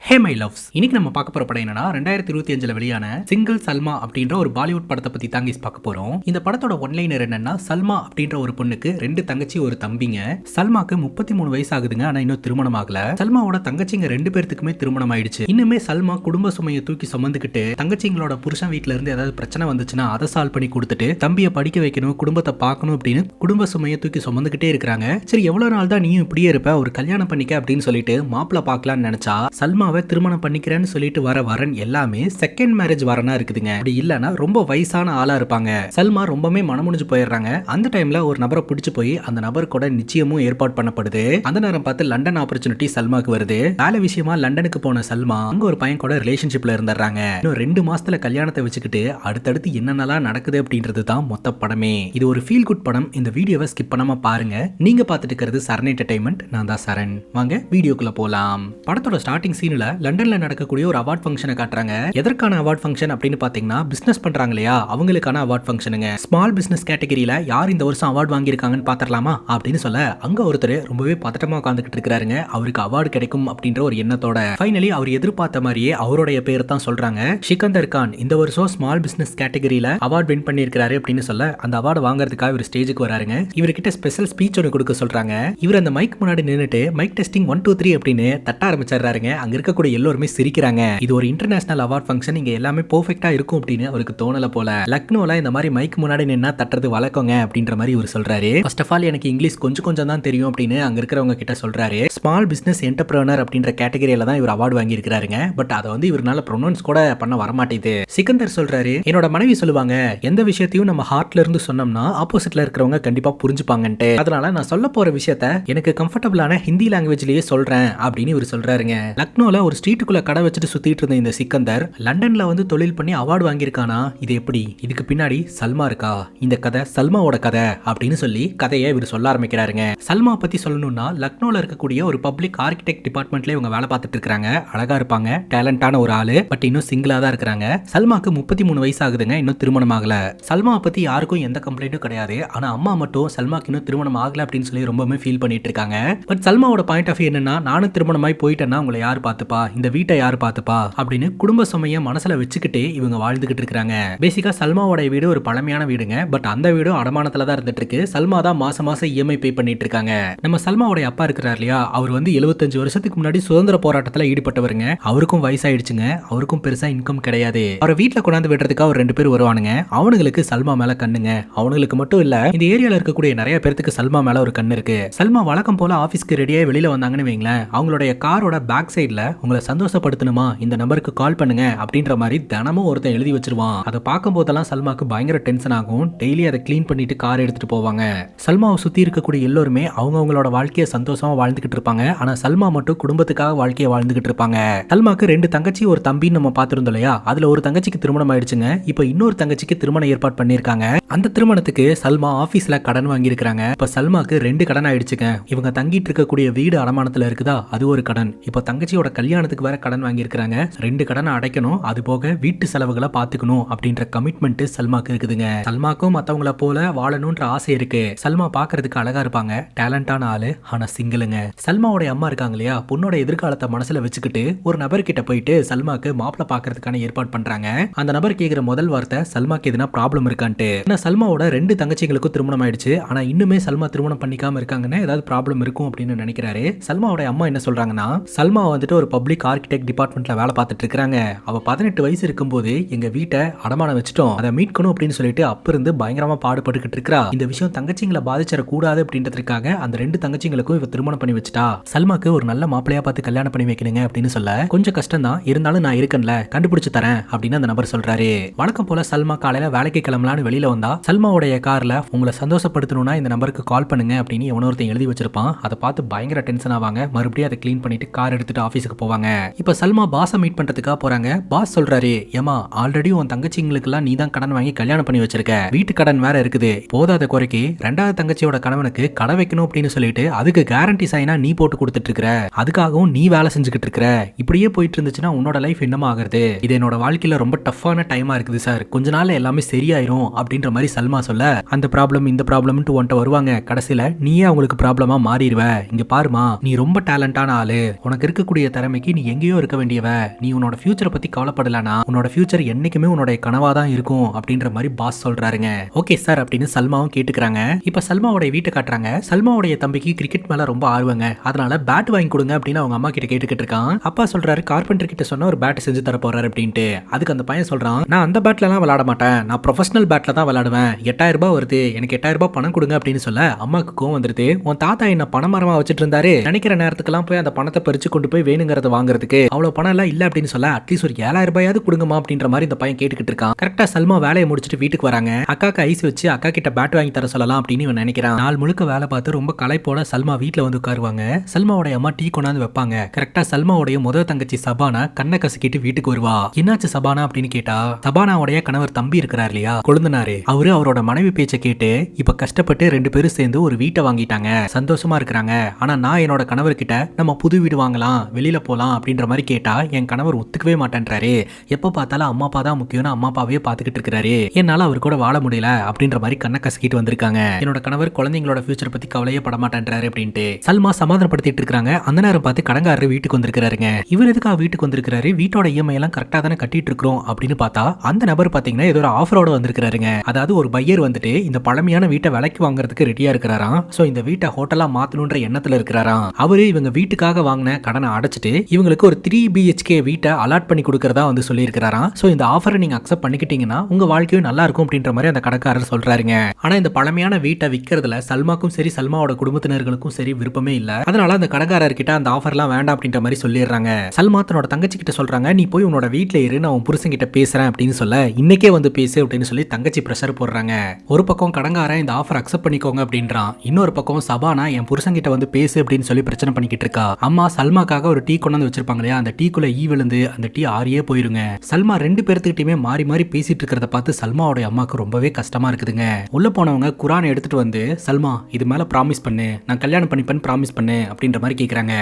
Hey my loves, இன்னைக்கு நம்ம பார்க்க போற படம் என்னன்னா 2025 வெளியான சிங்கிள் சல்மா அப்படின்ற ஒரு பாலிவுட் படத்தை பத்தி தாங்க பார்க்க போறோம். இந்த படத்தோட ஒன்லைனர் என்னன்னா, சல்மா அப்படின்ற ஒரு பொண்ணுக்கு 2 தங்கச்சி ஒரு தம்பிங்க. சல்மாக்கு 33 வயசு ஆகுதுங்க, ஆனா இன்னும் திருமணம் ஆகல. சல்மாவோட தங்கச்சிங்க 2 பேருக்குமே திருமணம் ஆயிடுச்சு. இன்னுமே சல்மா குடும்ப சுமையை தூக்கி சுமந்துக்கிட்டு தங்கச்சிங்களோட புருஷன் வீட்டுல இருந்து ஏதாவது பிரச்சனை வந்துச்சுன்னா அதை சால்வ் பண்ணி கொடுத்துட்டு தம்பியை படிக்க வைக்கணும், குடும்பத்தை பார்க்கணும் அப்படின்னு குடும்ப சுமையை தூக்கி சுமந்துக்கிட்டே இருக்காங்க. சரி, எவ்வளவு நாள் தான் நீயும் இப்படியே இருப்ப, ஒரு கல்யாணம் பண்ணிக்க அப்படின்னு சொல்லிட்டு மாப்பிள்ள பார்க்கலாம்னு நினைச்சா சல்மா திருமணம் பண்ணிக்கிறேன்னு சொல்லிட்டு வர வரன் எல்லாமே செகண்ட் மேரேஜ் வரனா இருக்குதுங்க. அப்படி இல்லனா ரொம்ப வயசான ஆளா இருப்பாங்க. சல்மா ரொம்பவே மனமுடிஞ்சு போயிடுறாங்க. அந்த டைம்ல ஒரு நபரை பிடிச்சு போய் அந்த நபர் கூட நிச்சயமும் ஏற்பாடு பண்ணப்படுது. அந்த நேரம் பார்த்து லண்டன் ஆப்பர்ச்சுனிட்டி சல்மாக்கு வருது. வேலை விஷயமா லண்டனுக்கு போன சல்மா அங்க ஒரு பையன் கூட ரிலேஷன்ஷிப்ல இருந்துறாங்க. இன்னும் 2 மாசத்துல கல்யாணத்தை வச்சுக்கிட்டு அடுத்தடுத்து என்னென்னலாம் நடக்குது அப்படின்றது தான் மொத்த படமே. இது ஒரு ஃபீல் குட் படம். இந்த வீடியோவை ஸ்கிப் பண்ணாம பாருங்க. நீங்க பார்த்துட்டு இருக்கிறது சரண் என்டர்டைன்மெண்ட். நான் தான் சரண். வாங்க வீடியோக்குள்ள போலாம். படத்தோட ஸ்டார்டிங் சீன்ல லண்டன்ல நடக்கக்கூடிய ஒரு அவார்ட் ஃபங்க்ஷனை காட்டுறாங்க. எதற்கான அவார்ட் ஃபங்க்ஷன் அப்படின்னு பாத்தீங்கன்னா, பிசினஸ் பண்றாங்க இல்லையா, அவங்களுக்கான அவார்ட் ஃபங்க்ஷனுங்க. ஸ்மால் பிசினஸ் கேட்டகரியில யார் இந்த வருஷம் அவார்ட் வாங்கியிருக்காங்கன்னு பாத்திரலாமா அப்படின்னு சொல்ல அங்க ஒருத்தர் ரொம்பவே பதட்டமா உட்காந்துக்கிட்டு இருக்காருங்க. அவருக்கு அவார்டு கிடைக்கும் அப்படின்ற ஒரு எண்ணத்தோட ஃபைனலி அவர் எதிர்பார்த்த மாதிரியே அவருடைய பேர் தான் சொல்றாங்க. சிக்கந்தர் கான் இந்த வருஷம் ஸ்மால் பிசினஸ் கேட்டகரியில அவார்ட் வின் பண்ணிருக்காரு அப்படின்னு சொல்ல அந்த அவார்டு வாங்குறதுக்காக இவர் ஸ்டேஜுக்கு வராருங்க. இவர்கிட்ட ஸ்பெஷல் ஸ்பீச் ஒன்று கொடுக்க சொல்றாங்க. இவர் அந்த மைக் முன்னாடி நின்னுட்டு மைக் டெஸ்டிங் 1 2 3 அப்படின்னு தட்ட ஆரம்பிச்சிடுறாருங்க. அங்க இருக்கக்கூடிய எல்லோருமே சிரிக்கிறாங்க. இது ஒரு இன்டர்நேஷனல் அவார்ட் ஃபங்க்ஷன், இங்க எல்லாமே பெர்ஃபெக்ட்டா இருக்கும் அப்படின்னு அவருக்கு தோணல போல. லக்னோல இந்த மாதிரி மைக் முன்னாடி நின்னா தட்டுறது வழக்கங்க அப்படின்ற மாதிரி இவர் சொல்றாரு. ஃபர்ஸ்ட் ஆஃப் ஆல் எனக்கு இங்கிலீஷ் கொஞ்சம் தான் தெரியும் அப்படின்னு அங்க இருக்கிறவங்க கிட்ட சொல்றாரு. ஸ்மால் பிசினஸ் என்டர்பிரனர் அப்படின்ற கேட்டகரியில தான் இவர் அவார்டு வாங்கி இருக்காருங்க. பட் அதை வந்து இவரால ப்ரொனவுன்ஸ் கூட பண்ண வரமாட்டேது. சிக்கந்தர் சொல்றாரு, என்னோட மனைவி சொல்லுவாங்க, எந்த விஷயத்தையும் நம்ம ஹார்ட்ல இருந்து சொன்னோம்னா ஆப்போசிட்ல இருக்கிறவங்க கண்டிப்பா புரிஞ்சுப்பாங்கன்ட்டு. அதனால நான் சொல்ல போற விஷயத்த எனக்கு கம்ஃபர்டபுளான ஹிந்தி லாங்குவேஜ்லயே சொல்றேன் அப்படின்னு இவர் சொல்றாருங்க. லக்னோல ஒரு ஸ்ட்ரீட்டுக்குள்ள கடை வச்சுட்டு சுத்திட்டு இருந்த இந்த சிக்கந்தர் லண்டன்ல வந்து தொழில் பண்ணி அவார்டு வாங்கியிருக்கானா, இது எப்படி, இதுக்கு பின்னாடி சல்மா இருக்கா, இந்த கதை சல்மாவோட கதை அப்படின்னு சொல்லி கதையை இவர் சொல்ல ஆரம்பிக்கிறாருங்க. சல்மா பத்தி சொல்லணும்னா, லக்னோல இருக்கக்கூடிய ஒரு பப்ளிக் ஆர்கிடெக்ட் டிபார்ட்மெண்ட்ல இவங்க வேலை பார்த்துட்டு இருக்காங்க. அழகா இருப்பாங்க, டேலண்டான ஒரு ஆளு. பட் இன்னும் சிங்கிளா தான் இருக்காங்க. சல்மாக்கு 33 வயசு ஆகுதுங்க, இன்னும் திருமணம் ஆகல. சல்மா பத்தி யாருக்கும் எந்த கம்ப்ளைண்ட்டும் கிடையாது. ஆனா அம்மா மட்டும் சல்மாக்கு இன்னும் திருமணம் ஆகல அப்படின்னு சொல்லி ரொம்பவே ஃபீல் பண்ணிட்டு இருக்காங்க. பட் சல்மாவோட பாயிண்ட் ஆஃப் வியூ என்னன்னா, நானும் திருமணமாய் போயிட்டேன்னா உங்களை யார் பார்த்துப்பா, இந்த வீட்டை யார் பார்த்துப்பா அப்படின்னு குடும்ப சுமையை மனசுல வச்சுக்கிட்டே இவங்க வாழ்ந்துகிட்டு இருக்காங்க. பேசிக்கா சல்மாவோட வீடு ஒரு பழமையான வீடுங்க. பட் அந்த வீடு அடமானத்துல தான் இருந்துட்டு இருக்கு. சல்மா தான் மாசம் இஎம்ஐ பே பண்ணிட்டு இருக்காங்க. நம்ம சல்மாவோட அப்பா இருக்கிறார் இல்லையா, அவர் வந்து 75 வருஷத்துக்கு முன்னாடி சுதந்திர போராட்டத்துல ஈடுபட்டவருங்க. அவருக்கும் வயசாயிடுச்சுங்க. அவருக்கும் பெருசா இன்கம் கிடையாது. அவரை வீட்டுல கொண்டாந்து விடுறதுக்கு அவர் 2 பேர் வருவானுங்க. அவனுங்களுக்கு சல்மா மேல கண்ணுங்க. அவனுங்களுக்கு மட்டும் இல்ல, இந்த ஏரியால இருக்கக்கூடிய நிறைய பேருக்கு சல்மா மேல ஒரு கண்ணு இருக்கு. சல்மா வழக்கம் போல ஆபீஸ்க்கு ரெடியா வெளியில வந்தாங்கன்னு வைங்களேன், அவங்களுடைய காரோட பேக் சைடுல உங்களை சந்தோஷப்படுத்தணுமா இந்த நம்பருக்கு கால் பண்ணுங்க அப்படின்ற மாதிரி தினமும் ஒருத்தன் எழுதி வச்சிருவான். அதை பார்க்கும் போதெல்லாம் சல்மாக்கு பயங்கர டென்ஷன் ஆகும். டெய்லி அதை கிளீன் பண்ணிட்டு கார் எடுத்துட்டு போவாங்க. சல்மாவை சுத்தி இருக்கக்கூடிய எல்லோருமே அவங்களோட வாழ்க்கையை சந்தோஷமா வாழ்ந்துகிட்டு இருப்பாங்க. ஆனா சல்மா மட்டும் குடும்பத்துக்காக வாழ்க்கையை வாழ்ந்துகிட்டு இருப்பாங்க. சல்மாக்கு 2 தங்கச்சி ஒரு தம்பின்னு நம்ம பார்த்திருந்தோம் இல்லையா, அதுல ஒரு தங்கச்சிக்கு திருமணம் ஆயிடுச்சுங்க. இப்போ இன்னொரு தங்கச்சிக்கு திருமணம் ஏற்பாடு பண்ணிருக்காங்க. அந்த திருமணத்துக்கு சல்மா ஆபீஸ்ல கடன் வாங்கி இருக்காங்க. இப்ப சல்மாக்கு 2 கடன் ஆயிடுச்சுங்க. இவங்க தங்கிட்டு இருக்கக்கூடிய வீடு அடமானத்துல இருக்குதா, அது ஒரு கடன். இப்போ தங்கச்சியோட கல்யாணத்துக்கு வேற கடன் வாங்கி இருக்காங்க. 2 கடனை அடைக்கணும், அது போக வீட்டு செலவுகளை பாத்துக்கணும் அப்படின்ற கமிட்மெண்ட் சல்மாக்கு இருக்குதுங்க. சல்மாக்கும் மத்தவங்கள போல வாழணும்ன்ற ஆசை இருக்கு. சல்மா பாக்குறதுக்கு அழகா இருப்பாங்க, டேலண்டான ஆளு, ஆனா சிங்கிளுங்க. சல்மாவோட அம்மா இருக்காங்க இல்லையா, பொண்ணோட எதிர்காலத்தை மனசுல வச்சுக்கிட்டு ஒரு நபர் கிட்ட போயிட்டு சல்மாக்கு மாப்பிள்ள பாக்குறதுக்கான ஏற்பாடு பண்றாங்க. அந்த நபர் கேக்குற முதல் வார்த்தை, சல்மாக்கு எதுனா ப்ராப்ளம் இருக்கான்ட்டு. சல்மாவோட 2 தங்கச்சிகளுக்கும் திருமணம் ஆயிடுச்சு. ஆனா இன்னுமே சல்மா திருமணம் பண்ணிக்காம இருக்காங்கன்னு ஏதாவது ப்ராப்ளம் இருக்கும் அப்படின்னு நினைக்கிறாரு. சல்மாவோட அம்மா என்ன சொல்றாங்கன்னா, சல்மா வந்துட்டு ஒரு பப்ளிக் ஆர்கிடெக்ட் டிபார்ட்மெண்ட்ல வேலை பார்த்துட்டு இருக்காங்க. அவ 18 வயசு இருக்கும்போது எங்க வீட்டை அடமானம் வச்சுட்டோம், அதை மீட்கணும் அப்படின்னு சொல்லிட்டு அப்ப இருந்து பயங்கரமா பாடுபட்டுக்கிட்டு இருக்கா. இந்த விஷயம் தங்கச்சிங்களை பாதிச்சிட கூடாது அப்படின்றதுக்காக அந்த 2 தங்கச்சிங்களுக்கும் இவ திருமணம் பண்ணி வச்சுட்டா. சல்மாக்கு ஒரு நல்ல மாப்பிளையா பார்த்து கல்யாணம் பண்ணி வைக்கணுங்க அப்படின்னு சொல்ல, கொஞ்சம் கஷ்டம் தான், இருந்தாலும் நான் இருக்கேன்ல, கண்டுபிடிச்சு தரேன் அப்படின்னு அந்த நபர் சொல்றாரு. வழக்கம் போல சல்மா காலையில வேலைக்கு கிளம்பலான்னு வெளியில வந்தா, சல்மாவுடைய கார்ல உங்களை சந்தோஷப்படுத்தணும்னா இந்த நம்பருக்கு கால் பண்ணுங்க அப்படின்னு எவனோ ஒருத்தன் எழுதி வச்சிருப்பான். அதை பார்த்து பயங்கர டென்ஷன் ஆவாங்க. மறுபடியும் அதை கிளீன் பண்ணிட்டு கார் எடுத்துட்டு ஆபீஸ்க்கு போவாங்க. இப்ப சல்மா பாஸை மீட் பண்றதுக்காக போறாங்க. பாஸ் சொல்றாரு, ஏமா ஆல்ரெடி உன் தங்கச்சிங்களுக்கெல்லாம் நீ தான் கடன் வாங்கி கல்யாணம் பண்ணி வச்சிருக்க, வீட்டு கடன் வேற இருக்குது, போதாத குறைக்கு 2வது தங்கச்சியோட கணவனுக்கு கடை வைக்கணும் அப்படின்னு சொல்லிட்டு அதுக்கு கேரண்டி சைனா நீ போட்டு கொடுத்துட்டு இருக்கிற, அதுக்காகவும் நீ வேலை செஞ்சுக்கிட்டு இருக்கிற. இப்படியே போயிட்டு இருந்துச்சுன்னா உன்னோட லைஃப் என்னமா ஆகுறது, இது என்னோட வாழ்க்கையில ரொம்ப டஃப்பான டைமா இருக்குது சார், கொஞ்ச நாள் எல்லாமே சரியாயிரும் அப்படின்ற மாதிரி சல்மா சொல்ல, அந்த ப்ராப்ளம் இந்த ப்ராப்ளம்ட்டு உன்ட்ட வருவாங்க, கடைசியில நீயே அவங்களுக்கு ப்ராப்ளமா மாறிடுவ. இங்க பாருமா, நீ ரொம்ப டேலண்டான ஆளு, உனக்கு இருக்கக்கூடிய திறமை நிலைமைக்கு நீ எங்கேயோ இருக்க வேண்டியவ, நீ உன்னோட ஃபியூச்சரை பத்தி கவலைப்படலனா உன்னோட ஃபியூச்சர் என்னைக்குமே உன்னோட கனவா தான் இருக்கும் அப்படின்ற மாதிரி பாஸ் சொல்றாருங்க. ஓகே சார் அப்படின்னு சல்மாவும் கேட்டுக்கிறாங்க. இப்ப சல்மாவோட வீட்டை காட்டுறாங்க. சல்மாவுடைய தம்பிக்கு கிரிக்கெட் மேல ரொம்ப ஆர்வங்க, அதனால பேட் வாங்கி கொடுங்க அப்படின்னு அவங்க அம்மா கிட்ட கேட்டுக்கிட்டு இருக்கான். அப்பா சொல்றாரு கார்பெண்டர் கிட்ட சொன்னா ஒரு பேட் செஞ்சு தர போறாரு அப்படின்ட்டு. அதுக்கு அந்த பையன் சொல்றான், நான் அந்த பேட்ல எல்லாம் விளையாட மாட்டேன், நான் ப்ரொஃபஷனல் பேட்ல தான் விளையாடுவேன், 8000 ரூபாய் வருது, எனக்கு 8000 ரூபாய் பணம் கொடுங்க அப்படின்னு சொல்ல அம்மாக்கு கோவம் வந்துருது. உன் தாத்தா என்ன பணமரமா வச்சுட்டு இருந்தாரு, நினைக்கிற நேரத்துக்கெல்லாம் போய் அந்த பணத்தை பறிச்சு கொண்டு போய் வேணுங்கிறத வாங்குறதுக்கு அவ்வளவு பணம் எல்லாம் இல்ல அப்படின்னு சொல்ல அட்லீஸ்ட் ஒரு 7000 ரூபாயாவது கொடுங்கம்மா அப்படின்ற மாதிரி இந்த பையன் கேட்டுக்கிட்டு இருக்கான். கரெக்டா சல்மா வேலையை முடிச்சுட்டு வீட்டுக்கு வராங்க. அக்காக்கு ஐஸ் வச்சு அக்கா கிட்ட பேட் வாங்கி தர சொல்லலாம் அப்படின்னு இவன் நினைக்கிறான். நாள் முழுக்க வேலை பார்த்து ரொம்ப களைப்போட சல்மா வீட்டுல வந்து உட்காருவாங்க. சல்மாவோட அம்மா டீ கொண்டாந்து வைப்பாங்க. கரெக்டா சல்மாவுடைய முதல் தங்கச்சி சபானா கண்ணை கசக்கிட்டு வீட்டுக்கு வருவா. என்னாச்சு சபானா அப்படின்னு கேட்டா, சபானாவுடைய கணவர் தம்பி இருக்கிறார் இல்லையா கொழுந்தனாரு, அவரு அவரோட மனைவி பேச்சை கேட்டு இப்ப கஷ்டப்பட்டு 2 பேரும் சேர்ந்து ஒரு வீட்டை வாங்கிட்டாங்க, சந்தோஷமா இருக்கிறாங்க. ஆனா நான் என்னோட கணவர் கிட்ட நம்ம புது வீடு வாங்கலாம், வெளியில போலாம் அப்படின்ற மாதிரி கேட்டா என் கணவர் ஒத்துக்கவே மாட்டேன்றாரு. எப்ப பார்த்தாலும் அம்மா அப்பா தான் முக்கியம், அம்மா அப்பாவே பாத்துக்கிட்டு இருக்கிறாரு, என்னால அவர் கூட வாழ முடியல அப்படின்ற மாதிரி கண்ணை கசக்கிட்டு வந்திருக்காங்க. என்னோட கணவர் குழந்தைங்களோட ஃபியூச்சர் பத்தி கவலையே பட மாட்டேன்றாரு அப்படின்ட்டு சல்மா சமாதானப்படுத்திட்டு இருக்காங்க. அந்த நேரம் பார்த்து கடங்காரர் வீட்டுக்கு வந்திருக்காருங்க. இவர் எதுக்காக வீட்டுக்கு வந்திருக்காரு, வீட்டோட இஎம்ஐ எல்லாம் கரெக்டா தானே கட்டிட்டு இருக்கிறோம் அப்படின்னு பார்த்தா அந்த நபர் பாத்தீங்கன்னா ஏதோ ஒரு ஆஃபரோட வந்திருக்காருங்க. அதாவது ஒரு பையர் வந்துட்டு இந்த பழமையான வீட்டை விலைக்கு வாங்குறதுக்கு ரெடியா இருக்கிறாராம். சோ இந்த வீட்டை ஹோட்டலா மாத்தணும்ன்ற எண்ணத்துல இருக்கிறாராம். அவரு இவங்க வீட்டுக்காக வாங்கின கடனை அடைச்சிட்டு இவங்களுக்கு ஒரு 3 BHK வீட்டை அலாட் பண்ணி கொடுக்கறதா வந்து சொல்லி இருக்கிறாராம். சோ இந்த ஆஃபரை நீங்க அக்செப்ட் பண்ணிக்கிட்டீங்கன்னா உங்க வாழ்க்கையும் நல்லா இருக்கும் அப்படின்ற மாதிரி அந்த கடைக்காரர் சொல்றாருங்க. ஆனா இந்த பழமையான வீட்டை விற்கிறதுல சல்மாக்கும் சரி சல்மாவோட குடும்பத்தினர்களுக்கும் சரி விருப்பமே இல்ல. அதனால அந்த கடைக்காரர் கிட்ட அந்த ஆஃபர்லாம் வேண்டாம் அப்படின்ற மாதிரி சொல்லிடுறாங்க. சல்மா தன்னோட தங்கச்சி கிட்ட சொல்றாங்க, நீ போய் உன்னோட வீட்டுல இரு, நான் உன் புருஷன் கிட்ட பேசுறேன் அப்படின்னு சொல்ல இன்னைக்கே வந்து பேசு அப்படின்னு சொல்லி தங்கச்சி பிரஷர் போடுறாங்க. ஒரு பக்கம் கடங்காரன் இந்த ஆஃபர் அக்செப்ட் பண்ணிக்கோங்க அப்படின்றான். இன்னொரு பக்கம் சபானா என் புருஷன் கிட்ட வந்து பேசு அப்படின்னு சொல்லி பிரச்சனை பண்ணிக்கிட்டு இருக்கா. அம்மா சல்மாக்காக ஒரு டீ கொண்டு வந்து வச்சிருப்பாங்க இல்லையா, அந்த டீக்குள்ள ஈ விழுந்து அந்த டீ ஆறியே போயிருங்க. சல்மா 2 பேர்த்துக்கிட்டயுமே மாறி மாறி பேசிட்டு இருக்கிறத பார்த்து சல்மாவோட அம்மாக்கு ரொம்பவே கஷ்டமா இருக்குதுங்க. உள்ள போனவங்க குரானை எடுத்துட்டு வந்து சல்மா இது மேல ப்ராமிஸ் பண்ணு, நான் கல்யாணம் பண்ணிப்பேன்னு ப்ராமிஸ் பண்ணு அப்படின்ற மாதிரி கேட்கறாங்க.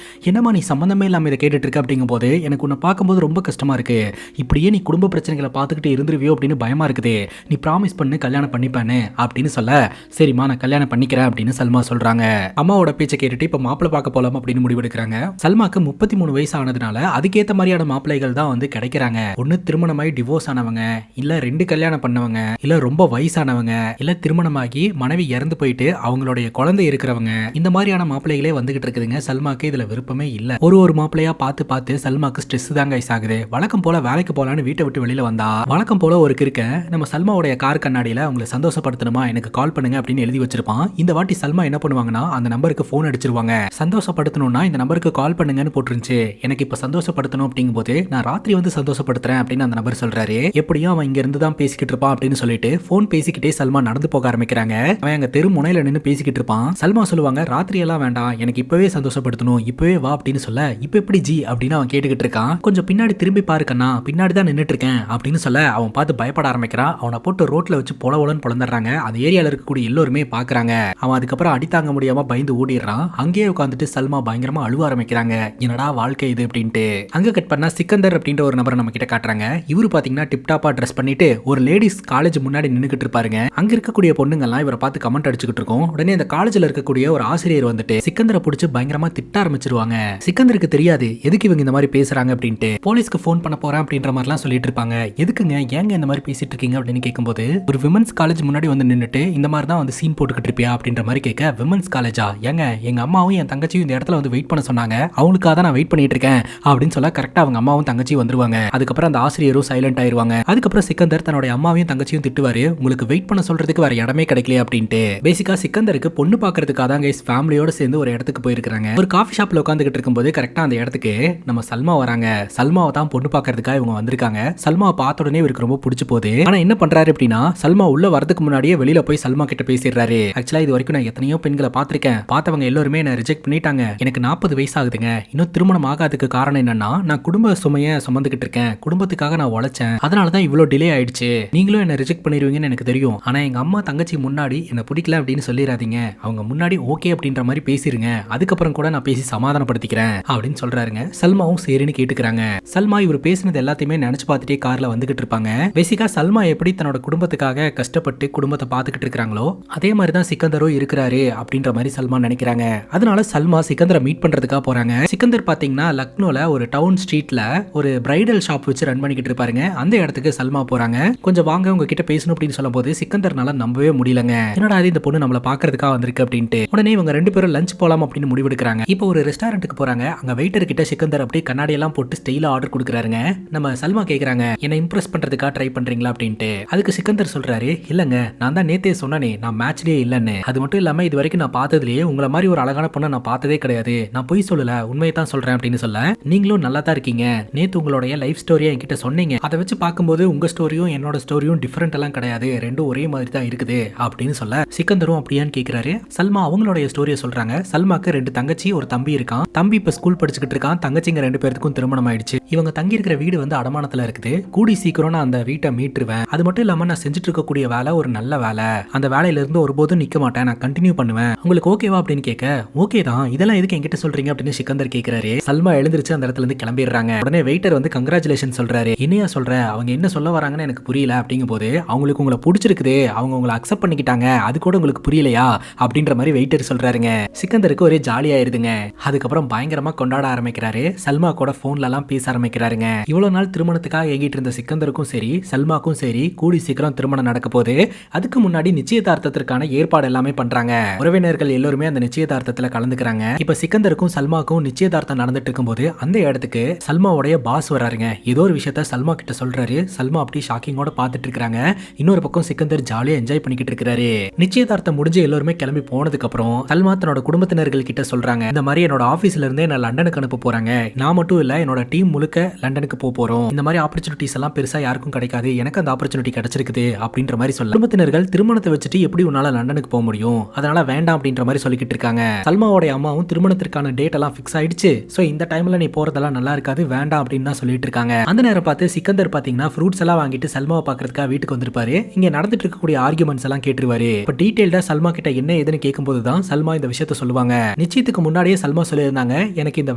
என்னமா நீ சம்பந்தமே இல்லாம இதை கேட்டுட்டு இருக்க அப்படிங்கும் போது எனக்கு உன்னை பார்க்கும்போது ரொம்ப கஷ்டமா இருக்கு, இப்படியே நீ குடும்ப பிரச்சனைகளை பார்த்துக்கிட்டு இருந்துருவியோ அப்படின்னு பயமா இருக்குது, நீ ப்ராமிஸ் பண்ணு கல்யாணம் பண்ணிப்பானு அப்படின்னு சொல்ல சரிம்மா நான் கல்யாணம் பண்ணிக்கிறேன் அப்படின்னு சல்மா சொல்றாங்க. அம்மாவோட பேச்சை கேட்டுட்டு இப்ப மாப்பிள்ளை பார்க்க போலாம் அப்படின்னு முடிவெடுக்கிறாங்க. சல்மாக்கு 33 வயசு ஆனதுனால அதுக்கேற்ற மாதிரியான மாப்பிள்ளைகள் தான் வந்து கிடைக்கிறாங்க. ஒன்னு திருமணமாகி டிவோர்ஸ் ஆனவங்க, இல்ல 2 கல்யாணம் பண்ணவங்க, இல்ல ரொம்ப வயசானவங்க, இல்ல திருமணமாகி மனைவி இறந்து போயிட்டு அவங்களுடைய குழந்தை இருக்கிறவங்க, இந்த மாதிரியான மாப்பிள்ளைகளே வந்துகிட்டு இருக்குதுங்க. சல்மாக்கு இதுல விருப்பமே இல்ல. ஒரு மாப்பிள்ளையா பார்த்து பார்த்து சல்மாக்கு ஸ்ட்ரெஸ் தான் கைஸ் ஆகுது. வழக்கம் போல வேலைக்கு போலான்னு வீட்டை விட்டு வெளியில வந்தா வழக்கம் போல ஒரு கிறுக்க நம்ம சல்மாவுடைய கார் கண்ணாடியில உங்களை சந்தோஷப்படுத்தணுமா எனக்கு கால் பண்ணுங்க அப்படின்னு எழுதி வச்சிருப்பான். இந்த வாட்டி சல்மா என்ன பண்ணுவாங்கன்னா அந்த நம்பருக்கு போன் அடிச்சிருவாங்க. சந்தோஷப்படுத்தணும்னா இந்த நம்பருக்கு கால் பண்ணுங்கன்னு போட்டுருந்துச்சு, எனக்கு இப்ப சந்தோஷப்படுத்தணும் அப்படிங்கும் போது நான் ராத்திரி வந்து சந்தோஷப்படுத்துறேன் அப்படின்னு அந்த நபர் சொல்றாரு. எப்படியும் அவன் இங்க இருந்து தான் பேசிக்கிட்டு இருப்பான் அப்படின்னு சொல்லிட்டு போன் பேசிக்கிட்டே சல்மா நடந்து போக ஆரம்பிக்கிறாங்க. அவன் அங்க தெரு முனையில நின்று பேசிக்கிட்டு இருப்பான். சல்மா சொல்லுவாங்க ராத்திரி எல்லாம் வேண்டாம், எனக்கு இப்பவே சந்தோஷப்படுத்தணும், இப்பவே வா அப்படின்னு சொல்ல இப்ப எப்படி ஜி அப்படின்னு அவன் கேட்டுக்கிட்டு இருக்கான். கொஞ்சம் பின்னாடி திரும்பி பாருக்கண்ணா, பின்னாடி தான் நின்னுட்டு இருக்கேன் அப்படின்னு சொல்ல அவன் பார்த்து பயப்பட ஆரம்பிக்கிறான். அவனை போட்டு ரோட்ல வச்சு பொலவலன்னு பொழந்துடுறாங்க. அந்த ஏரியால இருக்கக்கூடிய எல்லோருமே பாக்குறாங்க. அவன் அதுக்கப்புறம் அடித்தாங்க முடியாம பயந்து ஓடிடுறான். அங்கேயே உட்காந்துட்டு சல்மா பயங்கரமா அழுவ ஆரம்பிக்கிறாங்க. என்னடா வாழ்க்கை இது அப்படின்ட்டு. அங்க கட் பண்ணா சிக்கந்தர் அப்படின்ற ஒரு நபரை நம்ம கிட்ட காட்டுறாங்க. இவரு பாத்தீங்கன்னா டிப்டாப்பா ட்ரெஸ் பண்ணிட்டு ஒரு லேடிஸ் காலேஜ் முன்னாடி நின்னுக்கிட்டு இருப்பாருங்க. அங்க இருக்கக்கூடிய பொண்ணுங்க எல்லாம் இவரை பார்த்து கமெண்ட் அடிச்சுக்கிட்டு இருக்கோம். உடனே அந்த காலேஜ்ல இருக்கக்கூடிய ஒரு ஆசிரியர் வந்துட்டு சிக்கந்தரை பிடிச்சு பயங்கரமா திட்ட ஆரம்பிச்சிருவாங்க. சிக்கந்தருக்கு தெரியாது எதுக்கு இவங்க இந்த மாதிரி பேசுறாங்க அப்படின்ட்டு. போலீஸ்க்கு போன் பண்ண போறேன் அப்படின்ற மாதிரிலாம் சொல்லிட்டு இருப்பாங்க. எதுக்குங்க ஏங்க இந்த மாதிரி பேசிட்டு இருக்கீங்க அப்படின்னு கேட்கும்போது ஒரு விமன்ஸ் காலேஜ் முன்னாடி வந்து நின்னுட்டு இந்த மாதிரி தான் வந்து சீன் போட்டுக்கிட்டு இருப்பியா அப்படின்ற மாதிரி கேட்க, விமன்ஸ் காலேஜா ஏங்க எங்க அம்மாவும் என் தங்கச்சியும் இந்த இடத்துல வந்து வெயிட் பண்ண சொன்னாங்க, அவங்களுக்காக தான் நான் வெயிட் பண்ணிட்டு இருக்கேன் அப்படின்னு சொல்ல கரெக்டா அவங்க அம்மாவும் தங்கச்சியும் வந்துருவாங்க. அதுக்கப்புறம் அந்த ஆசிரியரும் சைலண்ட் ஆயிருவாங்க. அதுக்கப்புறம் சிக்கந்தர் தன்னுடைய அம்மாவையும் தங்கச்சியும் திட்டுவாரு, உங்களுக்கு வெயிட் பண்ண சொல்றதுக்கு வேற இடமே கிடைக்கல அப்படின்ட்டு. பேசிக்கா சிக்கந்தருக்கு பொண்ணு பாக்குறதுக்காக தான் கைஸ் ஃபேமிலியோட சேர்ந்து ஒரு இடத்துக்கு போயிருக்காங்க. ஒரு காஃபி ஷாப்ல உட்காந்துக்கிட்டு இருக்கும்போது கரெக்டா அந்த இடத்துக்கு நம்ம சல்மா வராங்க. சல்மாவை தான் பொண்ணு பாக்குறதுக்காக இவங்க வந்திருக்காங்க. சல்மாவை பார்த்த உடனே இவருக்கு ரொம்ப பிடிச்சு போகுது. ஆனா என்ன பண்றாரு அப்படின்னா சல்மா உள்ள வரதுக்கு முன்னாடியே வெளியில போய் சல்மா கிட்ட பேசிடுறாரு. ஆக்சுவலா இது வரைக்கும் நான் எத்தனையோ பெண்களை பார்த்திருக்கேன், பார்த்தவங்க எல்லாருமே என்ன ரிஜெக்ட் பண்ணிட்டாங்க, எனக்கு 40 வயசு ஆகுதுங்க, இன்னும் திருமணம் ஆகாததுக்கு காரணம் என்னன்னா நான் குடும்ப சுமையை சுமந்துகிட்டு இருக்கேன், குடும்பத்துக்காக நான் உழைச்சேன், அதனாலதான் இவ்வளவு டிலே ஆயிடுச்சு, நீங்களும் என்ன ரிஜெக்ட் பண்ணிடுவீங்கன்னு எனக்கு தெரியும், ஆனா எங்க அம்மா தங்கச்சி முன்னாடி என்ன பிடிக்கல அப்படின்னு சொல்லிடாதீங்க, அவங்க முன்னாடி ஓகே அப்படின்ற மாதிரி பேசிருங்க, அதுக்கப்புறம் கூட நான் பேசி சமாதானப்படுத்திக்கிறேன் அப்படின்னு சொல்றாருங்க. சல்மாவும் சரின்னு கேட்டுக்கிறாங்க. சல்மா இவர் பேசினது எல்லாத்தையுமே நினைச்சு பார்த்துட்டே கார்ல வந்துகிட்டு இருப்பாங்க. பேசிக்கா சல்மா எப்படி தன்னோட குடும்பத்துக்காக கஷ்டப்பட்டு குடும்பத்தை பார்த்துக்கிட்டு இருக்காங்களோ அதே மாதிரி தான் சிக்கந்தரும் இருக்கிறாரு அப்படின்ற மாதிரி சல்மா நினைக்கிறாங்க. அதனால சல்மா சிக்கந்தரை மீட் பண்றதுக்காக போறாங்க. சிக்கந்தர் பாத்தீங்கன்னா பாத்தீங்கன்னா லக்னோல ஒரு டவுன் ஸ்ட்ரீட்ல ஒரு பிரைடல் ஷாப் வச்சு ரன் பண்ணிக்கிட்டு இருப்பாருங்க. அந்த இடத்துக்கு சல்மா போறாங்க. கொஞ்சம் வாங்க உங்ககிட்ட பேசணும் அப்படின்னு சொல்லும்போது சிக்கந்தர்னால நம்பவே முடியலங்க. என்னடா இந்த பொண்ணு நம்மள பாக்குறதுக்காக வந்திருக்கு அப்படின்ட்டு. உடனே இவங்க 2 பேரும் லஞ்ச் போலாம் அப்படின்னு முடிவெடுக்கிறாங்க. இப்போ ஒரு ரெஸ்டாரண்ட்டுக்கு போறாங்க. அங்க வெயிட்டர் கிட்ட சிக்கந்தர் அப்படியே கண்ணாடி எல்லாம் போட்டு ஸ்டைலா ஆர்டர் கொடுக்குறாருங்க. நம்ம சல்மா கேக்குறாங்க, என்ன இம்ப்ரெஸ் பண்றதுக்காக ட்ரை பண்றீங்களா அப்படின்ட்டு. அதுக்கு சிக்கந்தர் சொல்றாரு, இல்லங்க நான் தான் நேத்தே சொன்னனே நான் மேட்ச்லயே இல்லன்னு. அது மட்டும் இல்லாம இது வரைக்கும் நான் பார்த்ததுலயே உங்களை மாதிரி ஒரு அழகான பொண்ணை நான் பார்த்ததே கிடையாது. நான் பொய் சொல்லல, உண்மையை தான் சொல்றேன் அப்படின்னு சொல்ல, நீங்களும் நல்லா தான் இருக்கீங்க. நேத்து உங்களுடைய லைஃப் ஸ்டோரியா என்கிட்ட சொன்னீங்க. அதை வச்சு பார்க்கும்போது உங்க ஸ்டோரியும் என்னோட ஸ்டோரியும் டிஃபரெண்ட் எல்லாம் கிடையாது, ரெண்டும் ஒரே மாதிரி தான் இருக்குது அப்படின்னு சொல்ல, சிக்கந்தரும் அப்படியான்னு கேக்குறாரு. சல்மா அவங்களுடைய ஸ்டோரியை சொல்றாங்க. சல்மாக்கு 2 தங்கச்சி ஒரு தம்பி இருக்கான். தம்பி இப்ப ஸ்கூல் படிச்சுக்கிட்டு இருக்கான். தங்கச்சிங்க 2 பேருக்கும் திருமணம் ஆயிடுச்சு. இவங்க தங்கி இருக்கிற வீடு வந்து அடமானத்துல இருக்குது. கூடி சீக்கிரம் நான் அந்த வீட்டை மீட்டுருவேன். அது மட்டும் இல்லாம நான் செஞ்சுட்டு இருக்கக்கூடிய வேலை ஒரு நல்ல வேலை. அந்த வேலையில இருந்து ஒருபோதும் நிக்க மாட்டேன், நான் கண்டினியூ பண்ணுவேன். உங்களுக்கு ஓகேவா அப்படின்னு கேட்க, ஓகே தான், இதெல்லாம் எதுக்கு என்கிட்ட சொல்றீங்க அப்படின்னு சிக்கந்தர் கேட்கிறாரு. சல்மா எழுந்திருச்சு அந்த இடத்துல இருந்து கிளம்பிடுறாங்க. உடனே வெயிட்டர் வந்து கங்க்ராச்சுலேஷன் சொல்றாரு. என்னையா சொல்ற, அவங்க என்ன சொல்ல வராங்கன்னு எனக்கு புரியல அப்படிங்கும் போது, அவங்களுக்கு உங்களை பிடிச்சிருக்குது, அவங்க உங்களை அக்செப்ட் பண்ணிக்கிட்டாங்க, அது கூட உங்களுக்கு புரியலையா அப்படின்ற மாதிரி வெயிட்டர் சொல்றாருங்க. சிக்கந்தருக்கு ஒரே ஜாலியாயிருதுங்க. அதுக்கப்புறம் பயங்கரமா கொண்டாட ஆரம்பிக்கிறாரு. சல்மா கூட போன்ல எல்லாம் பேச ஆரம்பிக்கிறாருங்க. இவ்வளவு நாள் திருமணத்துக்காக ஏகிட்டு இருந்த சிக்கந்தருக்கும் சரி சல்மாக்கும் சரி கூடி சீக்கிரம் திருமணம் நடக்க போது. அதுக்கு முன்னாடி நிச்சயதார்த்தத்திற்கான ஏற்பாடு எல்லாமே பண்றாங்க. உறவினர்கள் எல்லாருமே அந்த நிச்சயதார்த்தத்துல கலந்துக்கிறாங்க. இப்ப சிக்கந்தருக்கும் சல்மாக்கும் நிச்சயதார்த்தம் நடந்துட்டு இருக்கும்போது அந்த இடத்துக்கு சல்மாவுடைய பாஸ் வராருங்க. ஏதோ ஒரு விஷயத்த சல்மா கிட்ட சொல்றாரு. சல்மா அப்படி ஷாக்கிங்கோட பாத்துட்டு இருக்காங்க. இன்னொரு பக்கம் சிக்கந்தர் ஜாலியா என்ஜாய் பண்ணிக்கிட்டு இருக்காரு. நிச்சயதார்த்தம் முடிஞ்சு எல்லாருமே கிளம்பி போனதுக்கு அப்புறம் சல்மா தன்னோட குடும்பத்தினர்கள் கிட்ட சொல்றாங்க, இந்த மாதிரி என்னோட ஆபீஸ்ல இருந்தே நான் லண்டனுக்கு அனுப்ப போறாங்க. நான் மட்டும் இல்ல, என்னோட டீம் முழுக்க லண்டனுக்கு போறோம். இந்த மாதிரி ஆப்பர்ச்சுனிட்டிஸ் எல்லாம் பெருசா யாருக்கும் கிடைக்காது, எனக்கு அந்த ஆப்பர்ச்சுனிட்டி கிடைச்சிருக்குது அப்படின்ற மாதிரி சொல்ல, குடும்பத்தினர்கள் திருமணத்தை வச்சுட்டு எப்படி உன்னால லண்டனுக்கு போக முடியும், அதனால வேண்டாம் அப்படின்ற மாதிரி சொல்லிக்கிட்டு இருக்காங்க. சல்மாவோட அம்மாவும் திருமணத்திற்கான டேட் எல்லாம் ஃபிக்ஸ் ஆயிடுச்சு, சோ இந்த டைம்ல நீ போறதெல்லாம் நல்லா இருக்காது, வேண்டாம் அப்படின்னு தான் சொல்லிட்டு இருக்காங்க. அந்த நேரம் பார்த்து சிக்கந்தர் பாத்தீங்கன்னா ஃப்ரூட்ஸ் எல்லாம் வாங்கிட்டு சல்மாவை பாக்குறதுக்காக வீட்டுக்கு வந்திருப்பாரு. இங்க நடந்துட்டு இருக்கக்கூடிய ஆர்குமெண்ட்ஸ் எல்லாம் கேட்டுருவாரு. இப்ப டீடைல்டா சல்மா கிட்ட என்ன ஏதுன்னு கேட்கும்போது தான் சல்மா இந்த விஷயத்த சொல்லுவாங்க. நிச்சயத்துக்கு முன்னாடியே சல்மா சொல்லியிருந்தாங்க, எனக்கு இந்த